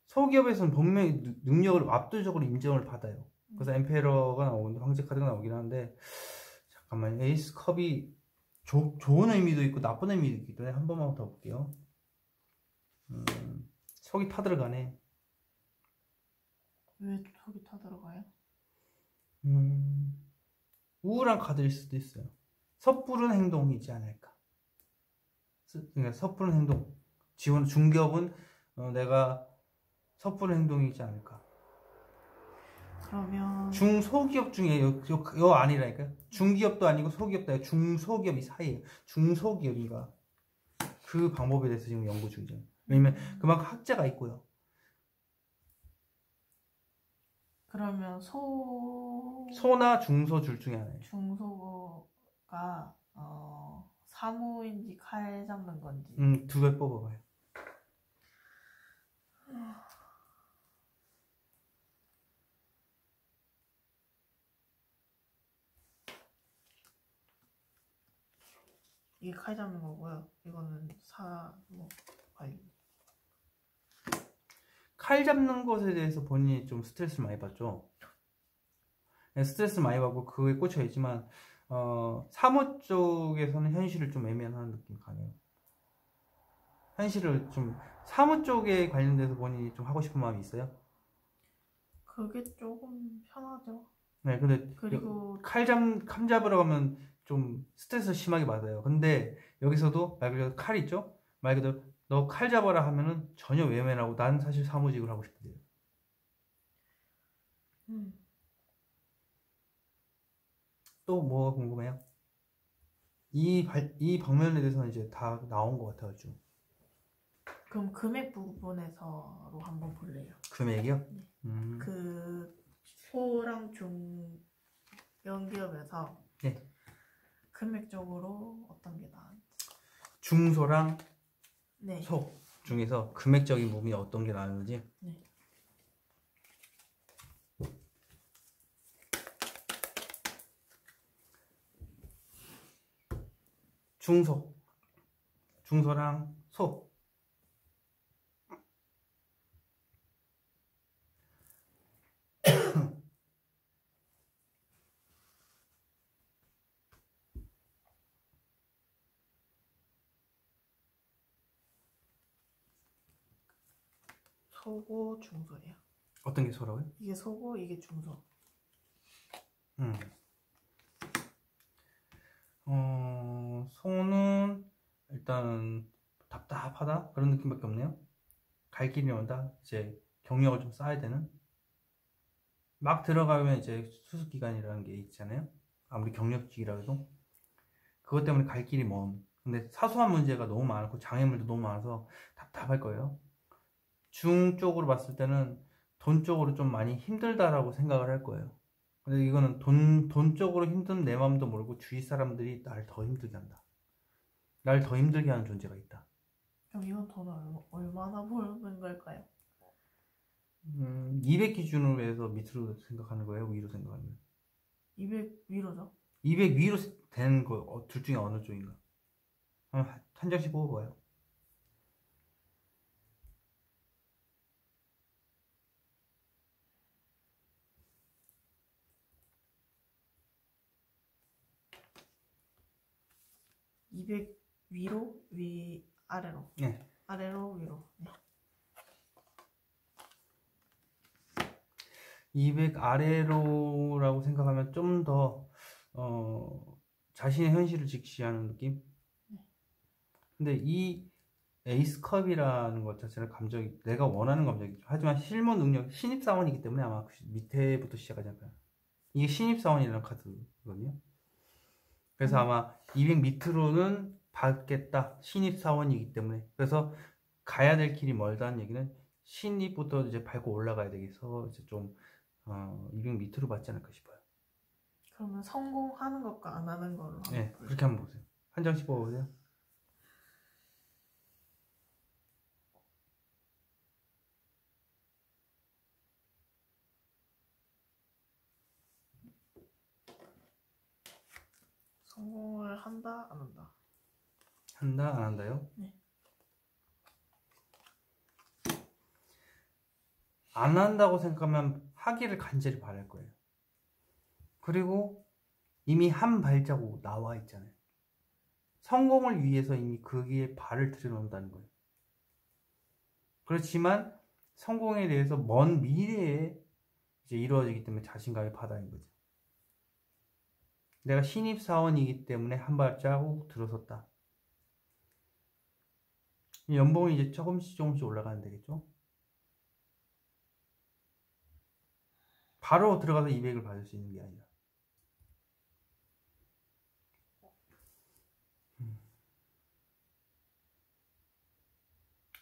소기업에서는 분명히 능력을 압도적으로 인정을 받아요. 그래서 엠페러가 나오는데 황제 카드가 나오긴 하는데 잠깐만요. 에이스 컵이 좋은 의미도 있고 나쁜 의미도 있기 때문에 한 번만 더 볼게요. 속이 타들어가네. 왜 속이 타들어가요? 우울한 카드일 수도 있어요. 섣부른 행동이지 않을까. 그러니까 섣부른 행동. 중기업은 내가 섣부른 행동이지 않을까. 그러면 중소기업 중에 요 아니라니까요. 중기업도 아니고 소기업도 아니고 중소기업이 사이에요. 중소기업인가. 그 방법에 대해서 지금 연구 중이죠. 왜냐면 그만큼 학자가 있고요. 그러면 소나 중소 둘 중에 하나예요. 중소가 사무인지 칼 잡는 건지. 두 개 뽑아봐요. 이게 칼 잡는 거고요. 이거는 사무 관리. 칼 잡는 것에 대해서 본인이 좀 스트레스를 많이 받죠. 네, 스트레스 많이 받고 그거에 꽂혀 있지만 사무 쪽에서는 현실을 좀 애매한 느낌이 강해요. 현실을 좀 사무 쪽에 관련돼서 본인이 좀 하고 싶은 마음이 있어요? 그게 조금 편하죠. 네, 근데 그리고 칼 잡으러 가면 좀 스트레스 심하게 받아요. 근데 여기서도 말 그대로 칼 있죠? 말 그대로 너 칼 잡아라 하면은 전혀 외면하고 난 사실 사무직을 하고 싶은데요. 또 뭐가 궁금해요? 이 방면에 대해서는 이제 다 나온 것 같아가지고. 그럼 금액 부분에서로 한번 볼래요. 금액이요? 네. 그 소랑 중 연기업에서 네. 금액적으로 어떤 게 나은지. 중소랑 네. 소 중에서 금액적인 부분이 어떤 게 나은지. 네. 중소랑 소. 소고 중소예요. 어떤 게 소라고요? 이게 소고 이게 중소. 소는 일단 답답하다 그런 느낌밖에 없네요. 갈 길이 멀다. 이제 경력을 좀 쌓아야 되는. 막 들어가면 이제 수습 기간이라는 게 있잖아요. 아무리 경력직이라 해도 그것 때문에 갈 길이 먼. 근데 사소한 문제가 너무 많고 장애물도 너무 많아서 답답할 거예요. 중 쪽으로 봤을 때는 돈 쪽으로 좀 많이 힘들다라고 생각을 할 거예요. 근데 이거는 돈 쪽으로 힘든 내 마음도 모르고 주위 사람들이 날 더 힘들게 한다. 날 더 힘들게 하는 존재가 있다. 그럼 이건 돈을 얼마나 벌는 걸까요? 200 기준으로 해서 밑으로 생각하는 거예요? 위로 생각하는 거예요? 200 위로죠. 200 위로 되는 거 둘 중에 어느 쪽인가? 한 장씩 뽑아봐요. 위로 아래로. 네. 아래로 위로. 네. 200 아래로라고 생각하면 좀 더 자신의 현실을 직시하는 느낌? 근데 이 에이스컵이라는 것 자체는 감정이 내가 원하는 감정이죠. 하지만 실무 능력 신입사원이기 때문에 아마 그 밑에부터 시작하지 않을까요? 이게 신입사원이라는 카드거든요. 그래서 아마 200 밑으로는 받겠다. 신입사원이기 때문에. 그래서 가야 될 길이 멀다는 얘기는 신입부터 이제 밟고 올라가야 되겠어. 이제 좀 200 밑으로 받지 않을까 싶어요. 그러면 성공하는 것과 안 하는 걸로. 네, 그렇게 한번 보세요. 한 장씩 뽑아보세요. 성공을 한다 안 한다. 한다 안 한다요? 네. 안 한다고 생각하면 하기를 간절히 바랄 거예요. 그리고 이미 한 발자국 나와 있잖아요. 성공을 위해서 이미 거기에 발을 들여놓는다는 거예요. 그렇지만 성공에 대해서 먼 미래에 이제 이루어지기 때문에 자신감이 바닥인 거죠. 내가 신입사원이기 때문에 한 발자국 들어섰다. 연봉이 이제 조금씩 올라가면 되겠죠? 바로 들어가서 200을 받을 수 있는 게 아니라.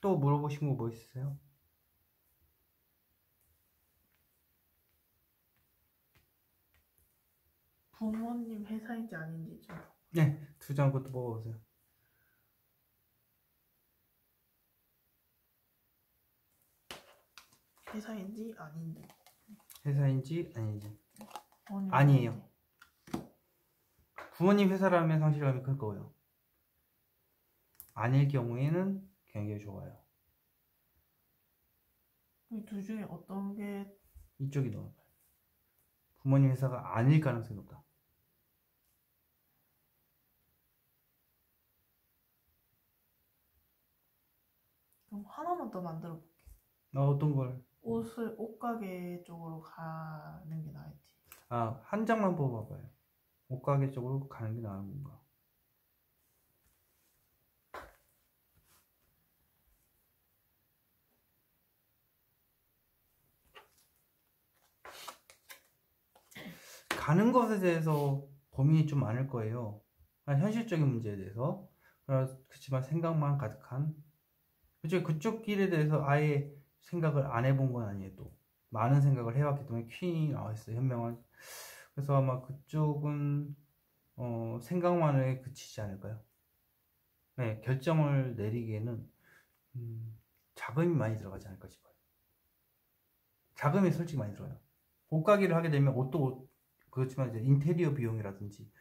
또 물어보신 거 뭐 있으세요? 부모님 회사인지 아닌지 좀. 네, 두 장 것도 뽑아보세요. 회사인지 아닌지. 회사인지 아닌지. 부모님 아니에요. 회사인지. 부모님 회사라면 상실감이 클 거고요. 아닐 경우에는 굉장히 좋아요. 이 둘 중에 어떤 게 이쪽이 더 높아요. 부모님 회사가 아닐 가능성이 높다. 그럼 하나만 더 만들어 볼게. 어떤 걸? 옷가게 쪽으로 가는 게 나을지. 한 장만 뽑아봐요. 옷가게 쪽으로 가는 게 나은 건가? 가는 것에 대해서 고민이 좀 많을 거예요. 현실적인 문제에 대해서. 그렇지만 생각만 가득한. 그쪽 길에 대해서 아예 생각을 안 해본 건 아니에요. 또 많은 생각을 해왔기 때문에 퀸이 나와 있어요. 현명한. 그래서 아마 그쪽은 생각만에 그치지 않을까요? 네, 결정을 내리기에는 자금이 많이 들어가지 않을까 싶어요. 자금이 솔직히 많이 들어요. 옷가게를 하게 되면 그렇지만 이제 인테리어 비용이라든지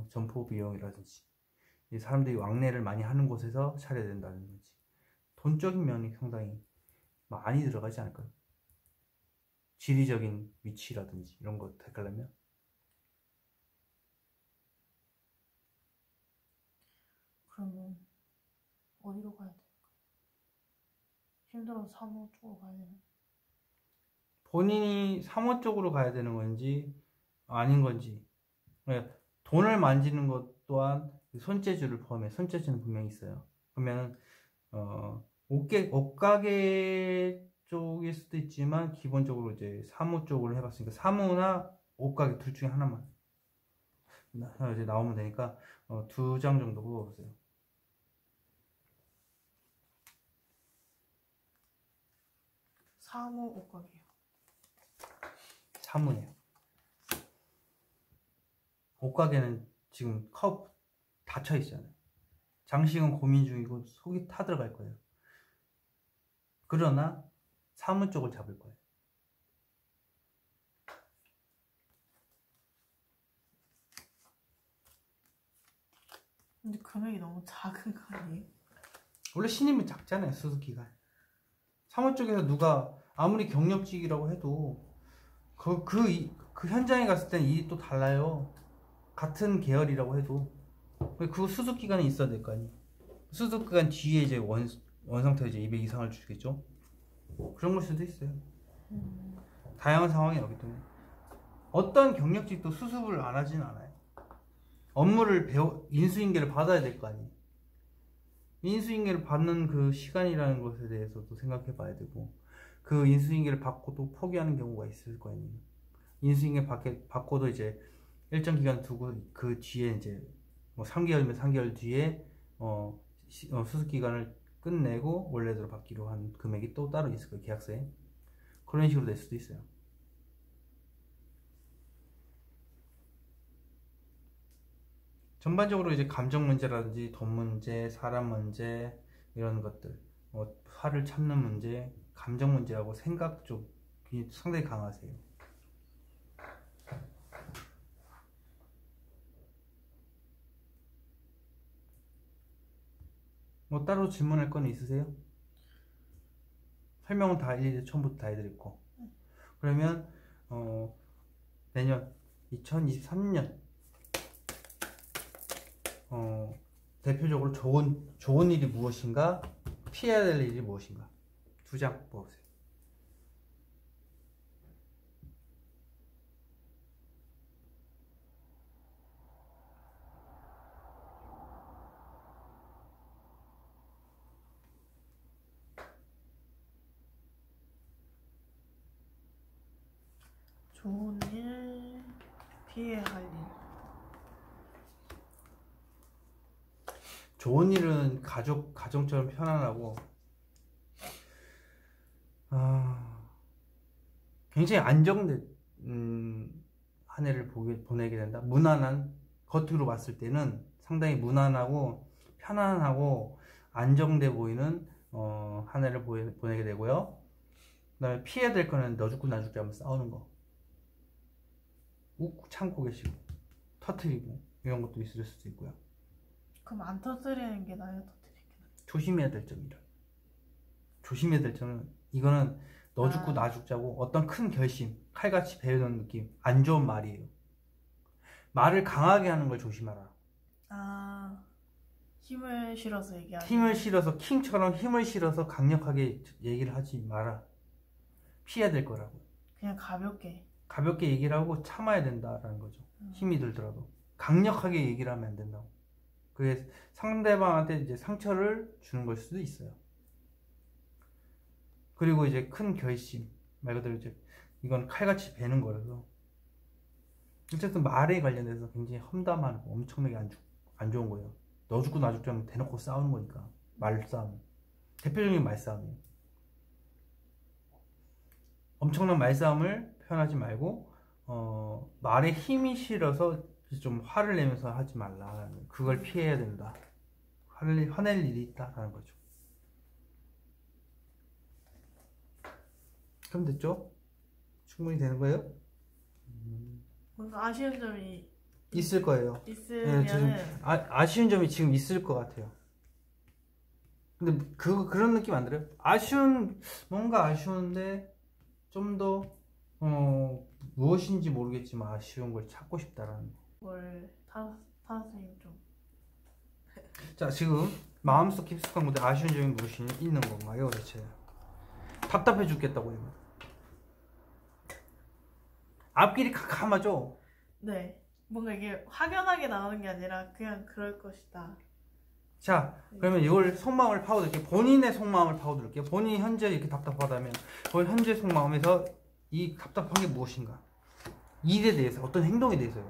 점포 비용이라든지 사람들이 왕래를 많이 하는 곳에서 차려야 된다는 거지. 돈적인 면이 상당히 많이 들어가지 않을까요? 지리적인 위치라든지 이런 거 택하려면. 그러면 어디로 가야 될까? 힘들어서 사무 쪽으로 가야 되나? 본인이 사무 쪽으로 가야 되는 건지 아닌 건지. 돈을 만지는 것 또한 손재주를 포함해. 손재주는 분명히 있어요. 그러면 옷가게 쪽일 수도 있지만 기본적으로 이제 사무 쪽으로 해봤으니까 사무나 옷가게 둘 중에 하나만 이제 나오면 되니까 2장 정도 뽑아보세요. 사무 옷가게요. 사무예요. 옷가게는 지금 컵 닫혀 있잖아요. 장식은 고민 중이고 속이 타들어갈 거예요. 그러나 사무 쪽을 잡을 거예요. 근데 금액이 너무 작은 거 아니에요? 원래 신임이 작잖아요. 수수기가. 사무 쪽에서 누가 아무리 경력직이라고 해도 그 현장에 갔을 때는 일이 또 달라요. 같은 계열이라고 해도 그 수습 기간이 있어야 될 거 아니에요. 수습 기간 뒤에 이제 원상태로 이제 200 이상을 주겠죠. 그런 걸 수도 있어요. 다양한 상황이 나오기 때문에 어떤 경력직도 수습을 안 하진 않아요. 업무를 인수인계를 받아야 될 거 아니에요. 인수인계를 받는 그 시간이라는 것에 대해서도 생각해 봐야 되고, 그 인수인계를 받고도 포기하는 경우가 있을 거 아니에요. 인수인계 받고도 이제 일정 기간 두고 그 뒤에 이제 뭐 3개월이면 3개월 뒤에 수습 기간을 끝내고 원래대로 받기로 한 금액이 또 따로 있을 거예요. 계약서에. 그런 식으로 낼 수도 있어요. 전반적으로 이제 감정 문제라든지 돈 문제, 사람 문제 이런 것들, 화를 참는 문제, 감정 문제하고 생각 쪽이 상당히 강하세요. 뭐 따로 질문할 건 있으세요? 설명은 다 일일이 처음부터 다 해드렸고, 그러면 내년 2023년 대표적으로 좋은 일이 무엇인가, 피해야 될 일이 무엇인가, 2장 뽑으세요. 좋은 일, 피해야 할 일. 좋은 일은 가정처럼 편안하고 굉장히 안정된 한 해를 보내게 된다. 무난한, 겉으로 봤을 때는 상당히 무난하고 편안하고 안정돼 보이는 한 해를 보내게 되고요. 그 다음에 피해야 될 거는 너 죽고 나 죽게 하면 싸우는 거, 웃고 참고 계시고 터트리고 이런 것도 있을 수도 있고요. 그럼 안 터뜨리는 게 나아요? 터뜨리는 게 조심해야 될 점이라. 조심해야 될 점은 이거는 너 죽고 나 죽자고 어떤 큰 결심, 칼같이 베어놓은 느낌, 안 좋은 말이에요. 말을 강하게 하는 걸 조심하라. 힘을 실어서 얘기하지. 힘을 실어서 킹처럼 힘을 실어서 강력하게 얘기를 하지 마라. 피해야 될 거라고. 그냥 가볍게 얘기를 하고 참아야 된다라는 거죠. 힘이 들더라도 강력하게 얘기를 하면 안 된다고. 그게 상대방한테 이제 상처를 주는 걸 수도 있어요. 그리고 이제 큰 결심, 말 그대로 이제 이건 칼같이 베는 거라서 어쨌든 말에 관련해서 굉장히 험담하고 엄청나게 안 좋은 거예요. 너 죽고 나 죽자면 대놓고 싸우는 거니까. 말싸움, 대표적인 말싸움이에요. 엄청난 말싸움을 표현하지 말고 말에 힘이 실어서 좀 화를 내면서 하지 말라. 그걸 피해야 된다. 화낼 일이 있다라는 거죠. 그럼 됐죠? 충분히 되는 거예요? 뭔가 아쉬운 점이 있을 거예요. 있으면은 네, 아쉬운 점이 지금 있을 것 같아요. 근데 그런 느낌 안 들어요? 뭔가 아쉬운데 좀 더 무엇인지 모르겠지만 아쉬운 걸 찾고 싶다라는 걸 선생님 좀. 자, 지금 마음속 깊숙한 곳에 아쉬운 점이 무엇이 있는 건가요, 대체? 답답해 죽겠다고 해요. 앞길이 캄캄하죠? 네. 뭔가 이게 확연하게 나오는 게 아니라 그냥 그럴 것이다. 자, 그러면 이걸 속마음을 파고들게요. 본인의 속마음을 파고들게요. 본인이 현재 이렇게 답답하다면 본인 현재 속마음에서 이 답답한 게 무엇인가? 일에 대해서, 어떤 행동에 대해서요.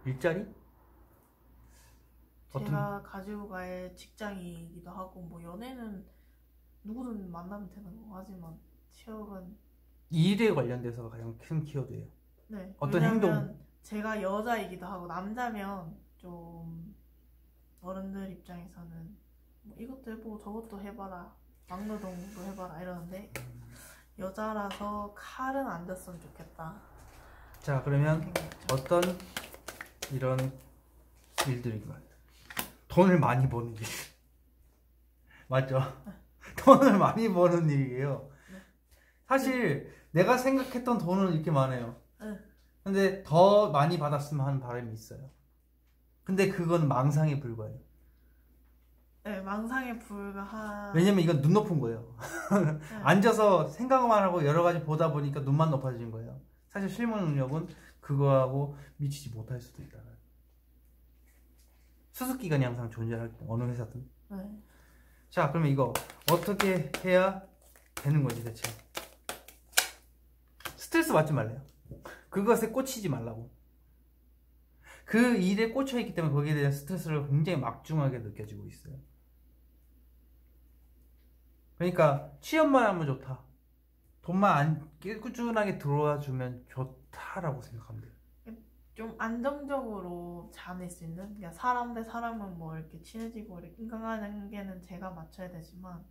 일자리? 제가 가지고 갈 직장이기도 하고 뭐 연애는 누구든 만나면 되는 거 하지만 취업은 일에 관련돼서 가장 큰 키워드예요. 네. 어떤 왜냐면 행동? 제가 여자이기도 하고 남자면 좀 어른들 입장에서는 뭐 이것도 해보고 저것도 해봐라, 막노동도 해봐라 이러는데 여자라서 칼은 안 댔으면 좋겠다. 자, 그러면 어떤 이런 일들인가요? 돈을 많이 버는 일. 맞죠? 돈을 많이 버는 일이에요. 사실 내가 생각했던 돈은 이렇게 많아요. 근데 더 많이 받았으면 하는 바람이 있어요. 근데 그건 망상에 불과해요. 네, 망상에 불과한. 왜냐면 이건 눈 높은 거예요. 네. 앉아서 생각만 하고 여러 가지 보다 보니까 눈만 높아진 거예요. 사실 실무 능력은 그거하고 미치지 못할 수도 있다. 수습기간이 항상 존재하기 때문에 어느 회사든. 네. 자, 그러면 이거 어떻게 해야 되는 거지 대체? 스트레스 받지 말래요. 그것에 꽂히지 말라고. 그 일에 꽂혀있기 때문에 거기에 대한 스트레스를 굉장히 막중하게 느껴지고 있어요. 그러니까 취업만 하면 좋다, 돈만 꾸준하게 들어와 주면 좋다라고 생각하면 돼요. 좀 안정적으로 자낼 수 있는, 그러니까 사람 대 사람은 뭐 이렇게 친해지고 이렇게 인간관계는 게는 제가 맞춰야 되지만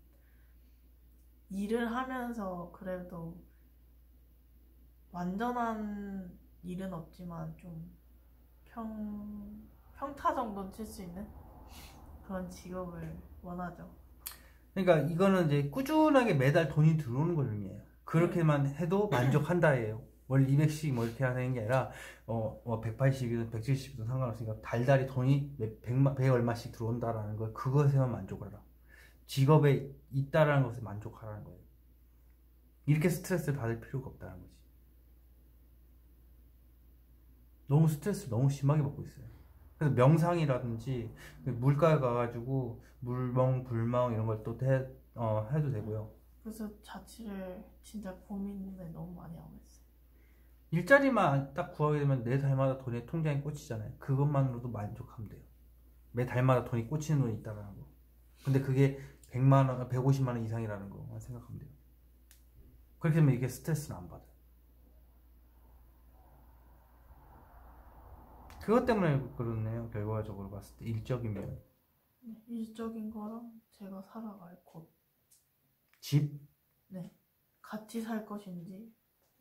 일을 하면서 그래도 완전한 일은 없지만 좀 평타 정도는 칠 수 있는 그런 직업을 원하죠. 그러니까 이거는 이제 꾸준하게 매달 돈이 들어오는 걸 의미해요. 그렇게만 해도 만족한다예요. 월 200씩 뭐 이렇게 하는 게 아니라 180이든 170이든 상관없으니까 달달이 돈이 100 얼마씩 들어온다라는 거, 그것에만 만족을 하라. 직업에 있다라는 것에 만족하라는 거예요. 이렇게 스트레스를 받을 필요가 없다는 거지. 너무 스트레스를 너무 심하게 받고 있어요. 그래서 명상이라든지 물가에 가가지고 물멍, 불멍 이런 걸 또 해도 되고요. 그래서 자취를 진짜 고민을 너무 많이 하고 있어요. 일자리만 딱 구하게 되면 매 달마다 돈이 통장에 꽂히잖아요. 그것만으로도 만족하면 돼요. 매 달마다 돈이 꽂히는 돈이 있다는 거. 근데 그게 100만 원, 150만 원 이상이라는 거만 생각하면 돼요. 그렇게 되면 이게 스트레스는 안 받아요. 그것 때문에 그렇네요. 결과적으로 봤을 때 일적이면. 일적인 거랑 제가 살아갈 곳. 집? 네. 같이 살 것인지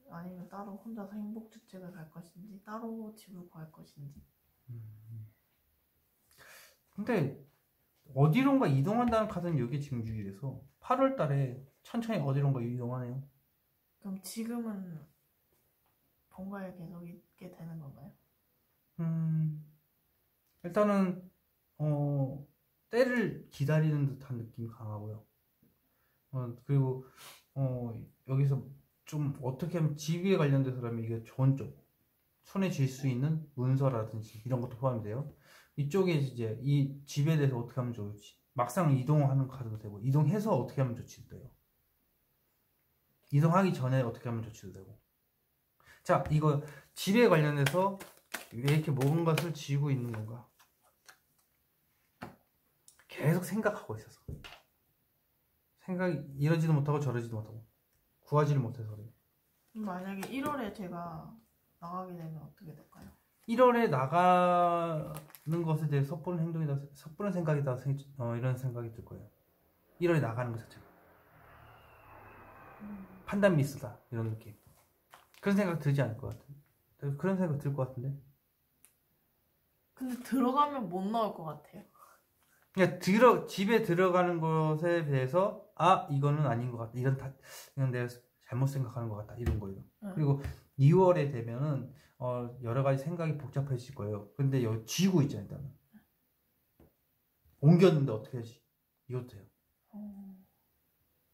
아니면 따로 혼자서 행복주택을 갈 것인지 따로 집을 구할 것인지. 근데 어디론가 이동한다는 카드는 이게 지금 유일해서 8월 달에 천천히 어디론가 이동하네요. 그럼 지금은 본가에 계속 있게 되는 건가요? 일단은 때를 기다리는 듯한 느낌이 강하고요. 그리고 여기서 좀 어떻게 하면 집에 관련돼서라면 이게 좋은 쪽, 손에 쥘 수 있는 문서라든지 이런 것도 포함이 돼요. 이쪽에 이제 이 집에 대해서 어떻게 하면 좋을지, 막상 이동하는 카드도 되고, 이동해서 어떻게 하면 좋지도 돼요. 이동하기 전에 어떻게 하면 좋지도 되고. 자, 이거 집에 관련해서 왜 이렇게 뭔가를 지우고 있는 건가? 계속 생각하고 있어서. 생각이 이러지도 못하고 저러지도 못하고 구하지를 못해서 그래요. 만약에 1월에 제가 나가게 되면 어떻게 될까요? 1월에 나가는 것에 대해 섣부른 행동이다, 섣부른 생각이다, 이런 생각이 들 거예요. 1월에 나가는 것 자체가 판단 미스다, 이런 느낌. 그런 생각 들지 않을 것 같아요. 그런 생각 들 것 같은데. 근데 들어가면 못 나올 것 같아요. 그냥 집에 들어가는 것에 대해서 이거는 아닌 것 같다, 이건 내가 잘못 생각하는 것 같다, 이런 거예요. 그리고 2월에 되면은 여러 가지 생각이 복잡해질 거예요. 근데 여기 쥐고 있잖아요. 일단은 옮겼는데 어떻게 하지? 이것도 돼요.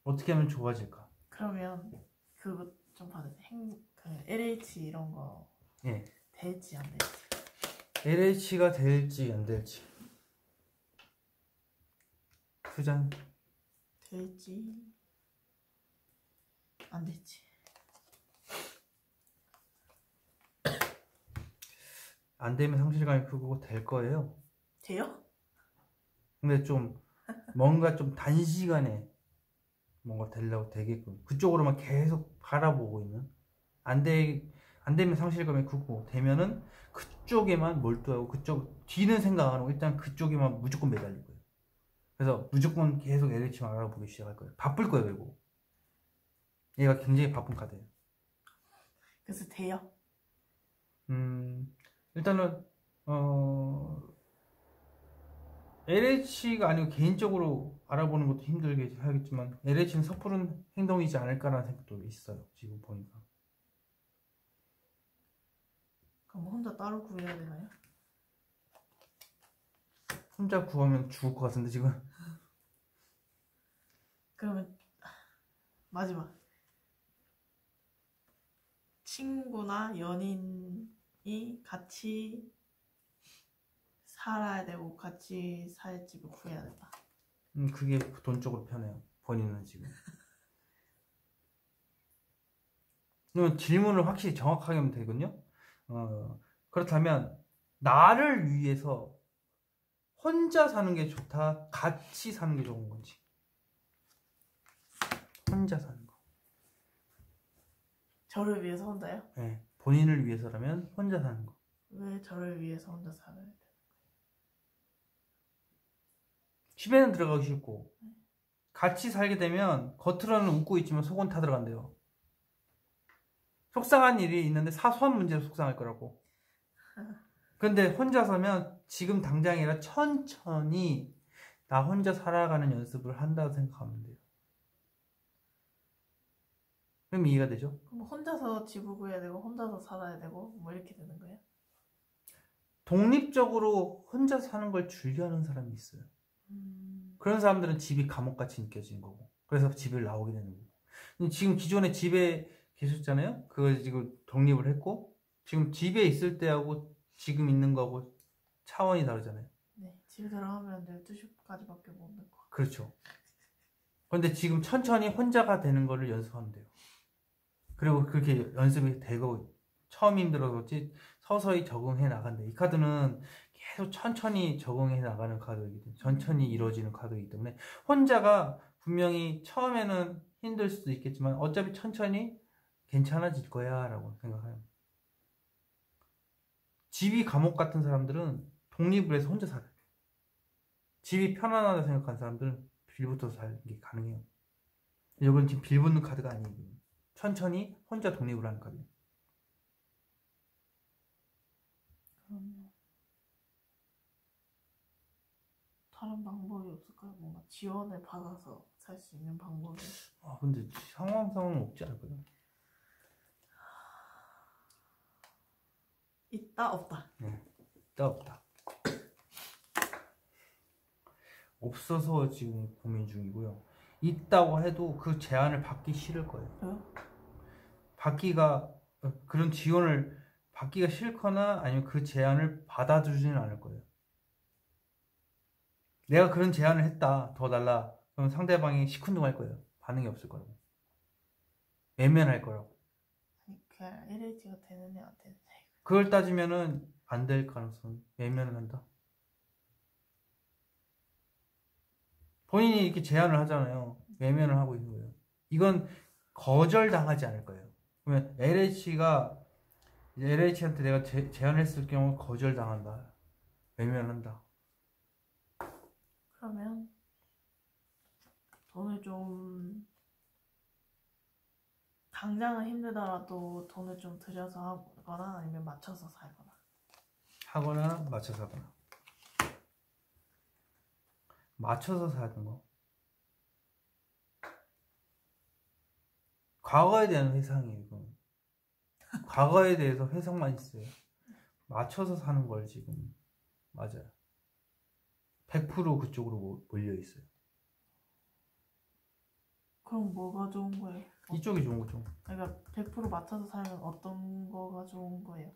어떻게 하면 좋아질까? 그러면 그거 좀 봐주세요. 그 LH 이런 거 예. 될지 안 될지. LH가 될지 안 될지. 투장 될지 안 될지. 안 되면 상실감이 크고 될 거예요. 돼요? 근데 좀 뭔가 좀 단시간에 뭔가 되려고 되게끔 그쪽으로만 계속 바라보고 있는, 안 되면 상실감이 크고, 되면은 그쪽에만 몰두하고 그쪽 뒤는 생각 안 하고 일단 그쪽에만 무조건 매달릴 거예요. 그래서 무조건 계속 LH만 알아보기 시작할 거예요. 바쁠 거예요. 그리고 얘가 굉장히 바쁜 카드예요. 그래서 돼요? 일단은 LH가 아니고 개인적으로 알아보는 것도 힘들게 하겠지만 LH는 섣부른 행동이지 않을까라는 생각도 있어요. 지금 보니까. 그럼 혼자 따로 구해야 되나요? 혼자 구하면 죽을 것 같은데 지금. 그러면 마지막 친구나 연인이 같이 살아야 되고 같이 살 집을 구해야 된다. 그게 돈적으로 편해요. 본인은 지금. 그러면 질문을 확실히 정확하게 하면 되거든요. 그렇다면 나를 위해서 혼자 사는 게 좋다, 같이 사는 게 좋은 건지. 혼자 사는 거. 저를 위해서 혼자요? 네, 본인을 위해서라면 혼자 사는 거. 왜 저를 위해서 혼자 살아야 돼? 집에는 들어가기 싫고, 같이 살게 되면 겉으로는 웃고 있지만 속은 타 들어간대요. 속상한 일이 있는데 사소한 문제로 속상할 거라고. 근데 혼자 서면 지금 당장이라 천천히 나 혼자 살아가는 연습을 한다고 생각하면 돼요. 그럼 이해가 되죠? 그럼 혼자서 집을 구해야 되고 혼자서 살아야 되고 뭐 이렇게 되는 거예요? 독립적으로 혼자 사는 걸 즐겨하는 사람이 있어요. 그런 사람들은 집이 감옥같이 느껴지는 거고, 그래서 집을 나오게 되는 거고. 지금 기존에 집에 계셨잖아요. 그걸 지금 독립을 했고, 지금 집에 있을 때하고 지금 있는 거하고 차원이 다르잖아요. 네, 집에 들어가면 12시까지밖에 못 올 거. 그렇죠. 근데 지금 천천히 혼자가 되는 거를 연습하면 돼요. 그리고 그렇게 연습이 되고, 처음 힘들어서 서서히 적응해 나간다. 이 카드는 계속 천천히 적응해 나가는 카드이기 때문에, 천천히 이루어지는 카드이기 때문에, 혼자가 분명히 처음에는 힘들 수도 있겠지만 어차피 천천히 괜찮아질 거야 라고 생각해요. 집이 감옥 같은 사람들은 독립을 해서 혼자 살아요. 집이 편안하다 생각하는 사람들은 빌붙어서 사는 게 가능해요. 이건 지금 빌붙는 카드가 아니에요. 천천히 혼자 독립을 하는 카드예요. 다른 방법이 없을까요? 뭔가 지원을 받아서 살 수 있는 방법이. 아 근데 상황상은 없지 않을까요? 있다 없다. 있다 없다. 없어서 지금 고민 중이고요. 있다고 해도 그 제안을 받기 싫을 거예요. 왜요? 그런 지원을 받기가 싫거나 아니면 그 제안을 받아주지는 않을 거예요. 내가 그런 제안을 했다, 더 달라. 그럼 상대방이 시큰둥할 거예요. 반응이 없을 거라고. 외면할 거라고. 아니 그냥 LH가 되느냐 안 되느냐. 그걸 따지면은 안 될 가능성, 외면을 한다. 본인이 이렇게 제안을 하잖아요. 외면을 하고 있는 거예요. 이건 거절당하지 않을 거예요. 그러면 LH한테 내가 제안을 했을 경우 거절당한다. 외면한다. 그러면 돈을 좀 당장은 힘들더라도 돈을 좀 들여서 하거나 아니면 맞춰서 살거나. 하거나 맞춰서 하거나. 맞춰서 사는 거. 과거에 대한 회상이에요, 이건. 과거에 대해서 회상만 있어요. 맞춰서 사는 걸 지금. 맞아요. 100% 그쪽으로 몰려 있어요. 그럼 뭐가 좋은 거예요? 이쪽이 좋은 거죠. 그러니까 100% 맞춰서 살면 어떤 거가 좋은 거예요?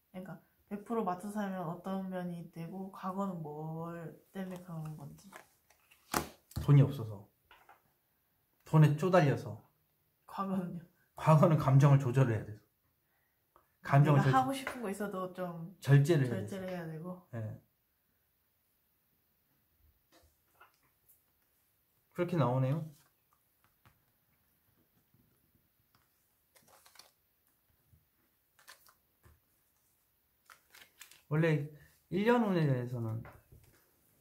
그러니까 100% 맞춰서 살면 어떤 면이 되고 과거는 뭘 때문에 그런 건지. 돈이 없어서. 돈에 쪼달려서. 과거는요? 과거는 감정을 조절해야 돼서. 감정을 내가 하고 싶은 거 있어도 좀 절제를 해야 되고. 네. 그렇게 나오네요. 원래 1년 운에 대해서는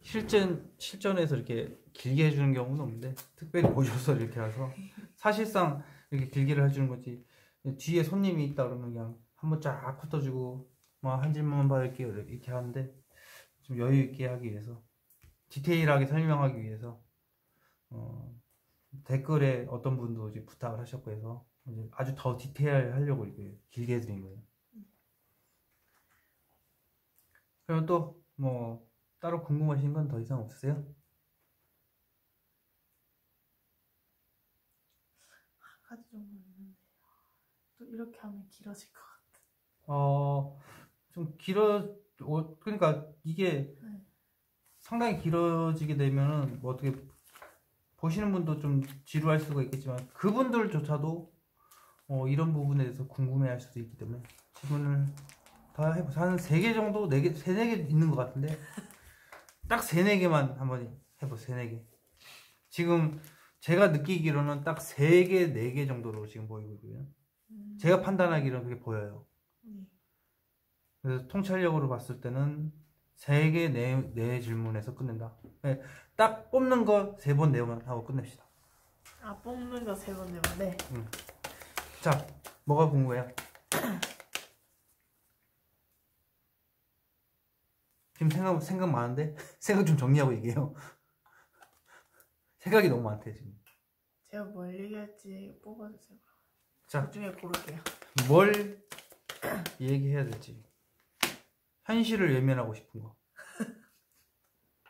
실전에서 이렇게 길게 해주는 경우는 없는데 특별히 모셔서 이렇게 해서 사실상 이렇게 길게를 해주는 거지. 뒤에 손님이 있다 그러면 그냥 한번 쫙 훑어주고 뭐 한 질문만 받을게요 이렇게 하는데 좀 여유 있게 하기 위해서 디테일하게 설명하기 위해서 댓글에 어떤 분도 이제 부탁을 하셨고 해서 이제 아주 더 디테일하려고 이렇게 길게 해드린 거예요. 그럼 또 뭐 따로 궁금하신 건 더 이상 없으세요? 한 가지 정도 있는데 또 이렇게 하면 길어질 것 같아. 좀 그러니까 이게 상당히 길어지게 되면은 뭐 어떻게 보시는 분도 좀 지루할 수가 있겠지만 그분들조차도 이런 부분에 대해서 궁금해할 수도 있기 때문에 질문을 다 해보세요. 한 3개 정도, 4개, 3, 4개 있는 것 같은데 딱 3, 4개만 한번 해보세요. 3, 4개. 지금 제가 느끼기로는 딱 3개, 4개 정도로 지금 보이고 있고요. 제가 판단하기로는 그렇게 보여요. 그래서 통찰력으로 봤을 때는 3개, 4 질문에서 끝낸다. 네, 딱 뽑는 거 3번, 4번 하고 끝냅시다. 아, 뽑는 거 3번, 4번. 네. 자, 뭐가 궁금해요? 지금 생각 많은데? 생각 좀 정리하고 얘기해요. 생각이 너무 많대 지금. 제가 뭘 얘기할지 뽑아주세요. 자, 그 중에 고를게요. 뭘 얘기해야 될지. 현실을 외면하고 싶은 거.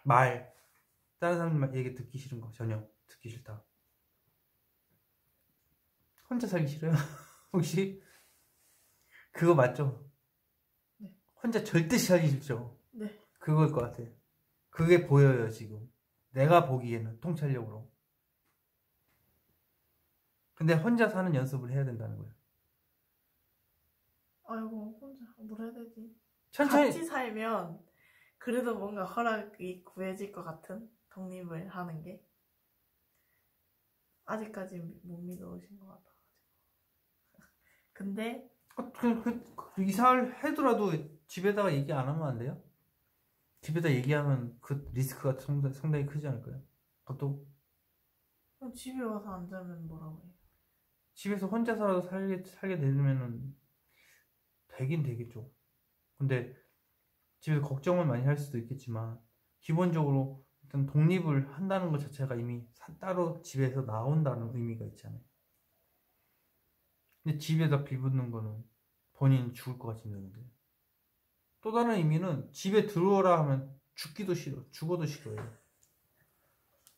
말. 다른 사람 얘기 듣기 싫은 거. 전혀 듣기 싫다. 혼자 살기 싫어요? 혹시? 그거 맞죠? 네. 혼자 절대 살기 싫죠? 네. 그걸 것 같아. 그게 보여요 지금. 내가 보기에는 통찰력으로. 근데 혼자 사는 연습을 해야 된다는 거예요. 아이고, 혼자 뭘 해야 되지? 천천히. 같이 살면 그래도 뭔가 허락이 구해질 것 같은 독립을 하는 게 아직까지 못 믿어오신 것 같아가지고. 근데 이사를 해더라도 집에다가 얘기 안 하면 안 돼요? 집에다 얘기하면 그 리스크가 상당히 크지 않을까요? 그것도 그럼 집에 와서 안 자면 뭐라고 해요? 집에서 혼자서라도 살게 되면은 되긴 되겠죠. 근데 집에서 걱정을 많이 할 수도 있겠지만 기본적으로 일단 독립을 한다는 것 자체가 이미 따로 집에서 나온다는 의미가 있잖아요. 근데 집에다 빌붙는 거는 본인이 죽을 것 같이 되는데, 또 다른 의미는 집에 들어오라 하면 죽기도 싫어, 죽어도 싫어요.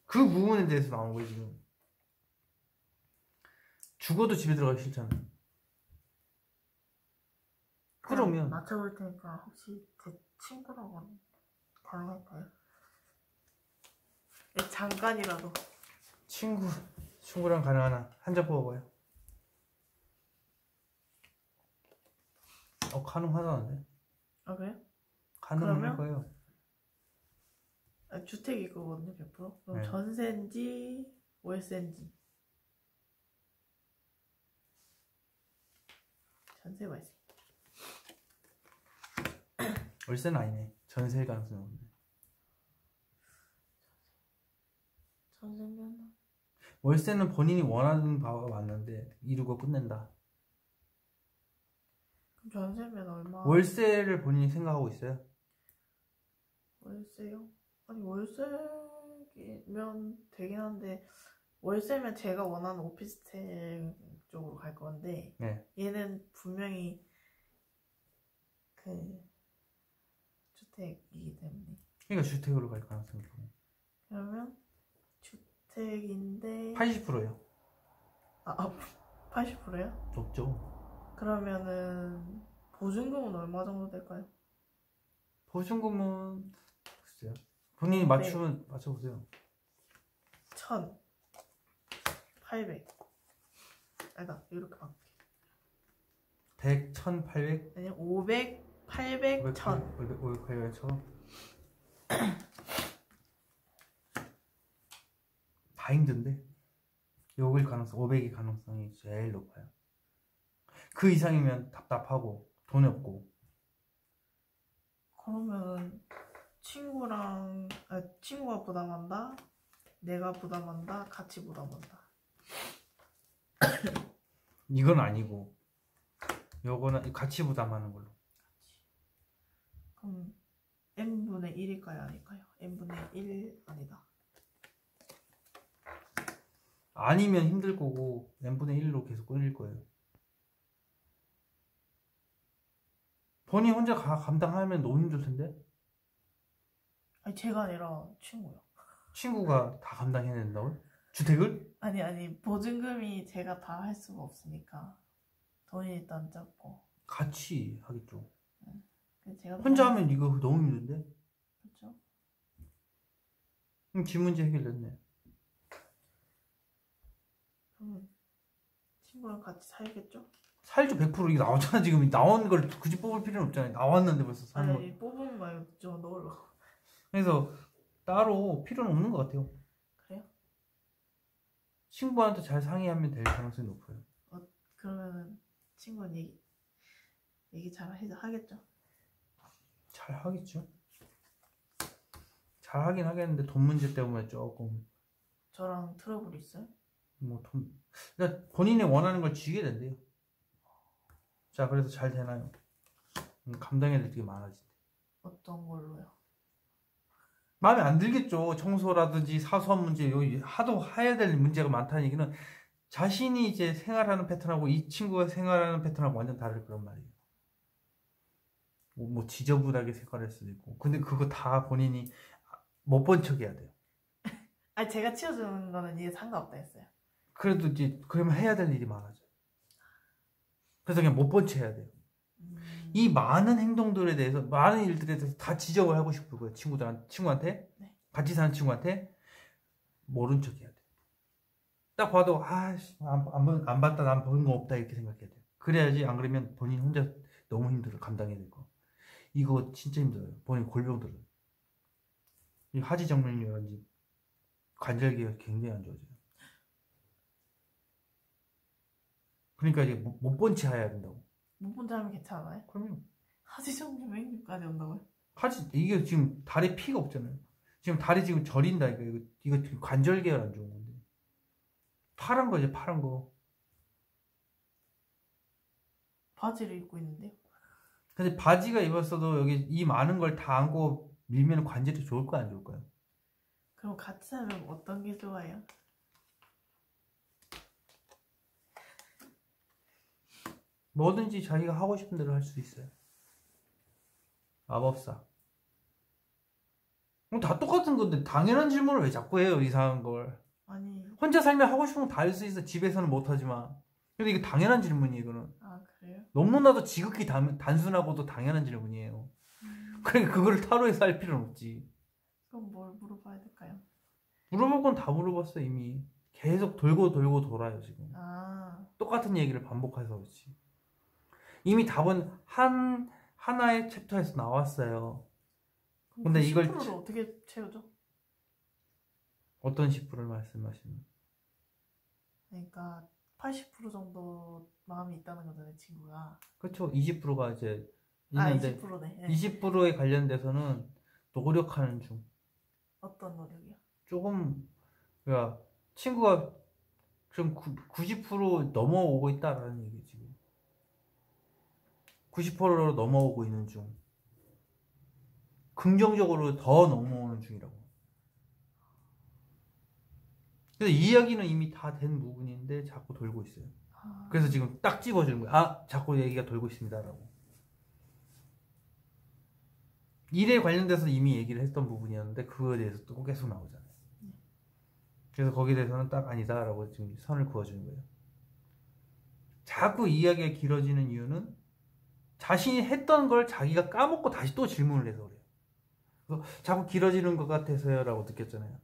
그 부분에 대해서 나온 거예요. 지금 죽어도 집에 들어가기 싫잖아요. 그러면 맞춰볼 테니까 혹시 제 친구라고는 가능할까요? 네, 잠깐이라도. 친구랑 가능하나? 한 잔 뽑아봐요. 가능하다는데? 아 그래요? 가능할 그러면? 거예요. 주택일 거거든요, 100%. 그럼 네. 전세인지 월세인지. 전세가 있어요. 월세는 아니네. 전세일 가능성이 없네. 전세면 월세는 본인이 원하는 바가 맞는데 이루고 끝낸다. 그럼 전세면 얼마? 월세를 본인이 생각하고 있어요? 월세요? 아니 월세면 되긴 한데 월세면 제가 원하는 오피스텔 쪽으로 갈 건데 네. 얘는 분명히 그 주택이기 때문에. 그러니까 주택으로 갈 가능성이 있고. 그러면 주택인데 80%예요. 80%요? 높죠. 그러면은 보증금은 얼마 정도 될까요? 보증금은 글쎄요. 본인이 맞춰보세요. 1,000 800 아니다 이렇게 바꿀게. 100, 1800? 아니요 500 800 1000 500, 800, 1000. 다 힘든데 여길 가능성 500의 가능성이 제일 높아요. 그 이상이면 답답하고 돈이 없고. 그러면 친구가 부담한다, 내가 부담한다, 같이 부담한다. 이건 아니고 요거는 같이 부담하는 걸로. 그럼 n분의 1일까요 아닐까요? n분의 1 아니다. 아니면 힘들 거고 n분의 1로 계속 끌릴 거예요. 본인 혼자 감당하면 너무 힘들 텐데. 아니 제가 아니라 친구요. 친구가 다 감당해야 된다고요? 주택을? 아니 보증금이 제가 다 할 수가 없으니까 돈이 일단 작고. 같이 하겠죠. 제가 혼자 하면 이거 너무 힘든데? 그렇죠? 그럼 집 문제 해결됐네. 친구랑 같이 살겠죠? 살죠. 100% 이게 나오잖아. 지금 나온 걸 굳이 뽑을 필요는 없잖아요. 나왔는데 벌써 사는 거. 아니 뽑으면 말고 좀 넣으려고. 그래서 따로 필요는 없는 것 같아요. 그래요? 친구한테 잘 상의하면 될 가능성이 높아요. 그러면은 친구는 얘기 잘 하겠죠? 잘 하겠죠. 잘 하긴 하겠는데 돈 문제 때문에 조금 저랑 트러블 있어요? 그러니까 본인이 원하는 걸 쥐게 된대요. 자, 그래서 잘 되나요? 감당해야 될 게 많아진대. 어떤 걸로요? 마음에 안 들겠죠. 청소라든지 사소한 문제, 여기 하도 해야 될 문제가 많다는 얘기는 자신이 이제 생활하는 패턴하고 이 친구가 생활하는 패턴하고 완전 다를 그런 말이에요. 뭐 지저분하게 생활할 수도 있고. 근데 그거 다 본인이 못 본 척 해야 돼요. 아니 제가 치워주는 거는 이게 상관없다 했어요. 그래도 이제 그러면 해야 될 일이 많아져요. 그래서 그냥 못 본 척 해야 돼요. 이 많은 행동들에 대해서, 많은 일들에 대해서 다 지적을 하고 싶을 거예요. 친구한테. 네. 같이 사는 친구한테. 모른 척 해야 돼. 딱 봐도, 안 봤다, 난 본 거 없다, 이렇게 생각해야 돼. 그래야지, 안 그러면 본인 혼자 너무 힘들어, 감당해야 될 거. 이거 진짜 힘들어요. 본인 골병 들어요. 이 하지정맥류라든지 관절기가 굉장히 안 좋아져요. 그러니까 이제 못 본 체 해야 된다고. 못 본 사람이 괜찮아요? 그럼요. 하지정맥 맹류까지 온다고요? 이게 지금 다리에 피가 없잖아요. 지금 다리 지금 저린다니까. 이거 지금 관절계가 안 좋은 건데. 파란 거지, 파란 거. 바지를 입고 있는데요? 근데 바지가 입었어도 여기 이 많은 걸 다 안고 밀면 관절이 좋을까요, 안 좋을까요? 그럼 같이 하면 어떤 게 좋아요? 뭐든지 자기가 하고 싶은 대로 할 수 있어요. 마법사. 다 똑같은 건데 당연한 질문을 왜 자꾸 해요, 이상한 걸. 아니. 혼자 살면 하고 싶은 거 다 할 수 있어. 집에서는 못하지만. 근데 이게 당연한 질문이에요, 이거는. 아, 그래요? 너무나도 지극히 단순하고도 당연한 질문이에요. 그러니까 그거를 타로에서 할 필요는 없지. 그럼 뭘 물어봐야 될까요? 물어볼 건 다 물어봤어, 이미. 계속 돌고 돌고 돌아요, 지금. 아, 똑같은 얘기를 반복해서 그렇지. 이미 답은 하나의 챕터에서 나왔어요. 그럼 근데 그 이걸 10%를 어떻게 채우죠? 어떤 10%를 말씀하시는? 그러니까 80% 정도 마음이 있다는 거잖아요, 친구가. 그렇죠. 20%가 이제 아, 있는데 20%네. 네. 20%에 관련돼서는 노력하는 중. 어떤 노력이요? 조금 그러니까 친구가 좀 90% 넘어오고 있다라는 얘기 지금. 90%로 넘어오고 있는 중. 긍정적으로 더 넘어오는 중이라고. 그래서 이야기는 이미 다 된 부분인데 자꾸 돌고 있어요. 아, 그래서 지금 딱 집어주는 거예요. 아, 자꾸 얘기가 돌고 있습니다라고. 일에 관련돼서 이미 얘기를 했던 부분이었는데 그거에 대해서 또 계속 나오잖아요. 그래서 거기에 대해서는 딱 아니다라고 지금 선을 그어주는 거예요. 자꾸 이야기가 길어지는 이유는 자신이 했던 걸 자기가 까먹고 다시 또 질문을 해서 그래요. 그래서 자꾸 길어지는 것 같아서요 라고 느꼈잖아요.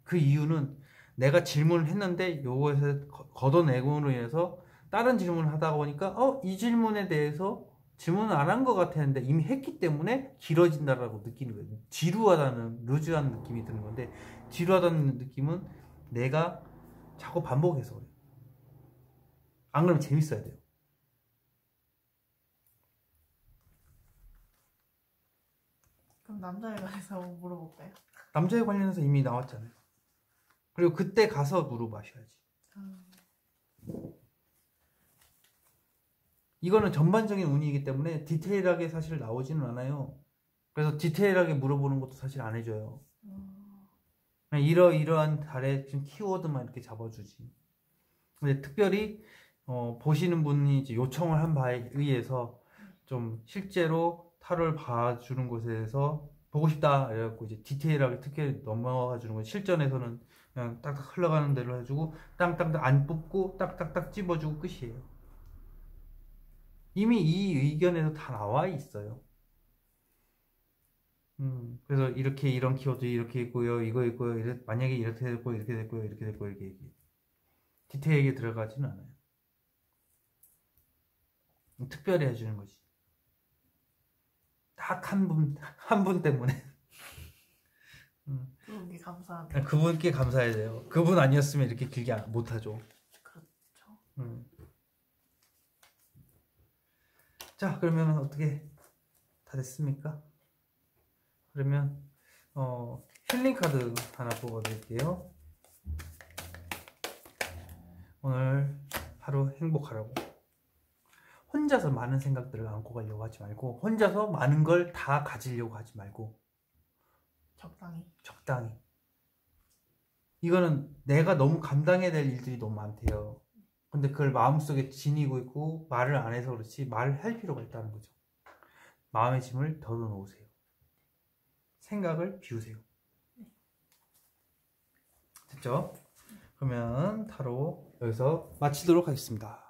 그 이유는 내가 질문을 했는데 요거에서 걷어내고로 인해서 다른 질문을 하다 보니까 이 질문에 대해서 질문을 안 한 것 같았는데 이미 했기 때문에 길어진다라고 느끼는 거예요. 지루하다는, 루즈한 느낌이 드는 건데, 지루하다는 느낌은 내가 자꾸 반복해서 그래요. 안 그러면 재밌어야 돼요. 그럼 남자에 관해서 물어볼까요? 남자에 관련해서 이미 나왔잖아요. 그리고 그때 가서 물어봐셔야지. 이거는 전반적인 운이기 때문에 디테일하게 사실 나오지는 않아요. 그래서 디테일하게 물어보는 것도 사실 안 해줘요. 그냥 이러이러한 달에 지금 키워드만 이렇게 잡아주지. 근데 특별히 보시는 분이 이제 요청을 한 바에 의해서 좀 실제로 타로를 봐주는 곳에서 보고 싶다 이래갖고 이제 디테일하게 특별히 넘어가 주는 거예요. 실전에서는 그냥 딱딱 흘러가는 대로 해주고 땅땅땅 안 뽑고 딱딱딱 집어주고 끝이에요. 이미 이 의견에서 다 나와 있어요. 그래서 이렇게 이런 키워드 이렇게 있고요, 이거 있고요, 만약에 이렇게 됐고 이렇게 됐고요, 이렇게 됐고 이렇게 얘기해. 디테일하게 들어가지는 않아요. 특별히 해주는 거지. 딱 한 분 때문에. 그분께 감사합니다. 그분께 감사해야 돼요. 그분 아니었으면 이렇게 길게 못하죠. 그렇죠. 자, 그러면 어떻게 다 됐습니까? 그러면 힐링 카드 하나 뽑아드릴게요. 오늘 하루 행복하라고. 혼자서 많은 생각들을 안고 가려고 하지 말고, 혼자서 많은 걸 다 가지려고 하지 말고, 적당히. 이거는 내가 너무 감당해야 될 일들이 너무 많대요. 근데 그걸 마음속에 지니고 있고 말을 안 해서 그렇지 말을 할 필요가 있다는 거죠. 마음의 짐을 덜어놓으세요. 생각을 비우세요. 됐죠? 그러면 타로 여기서 마치도록 하겠습니다.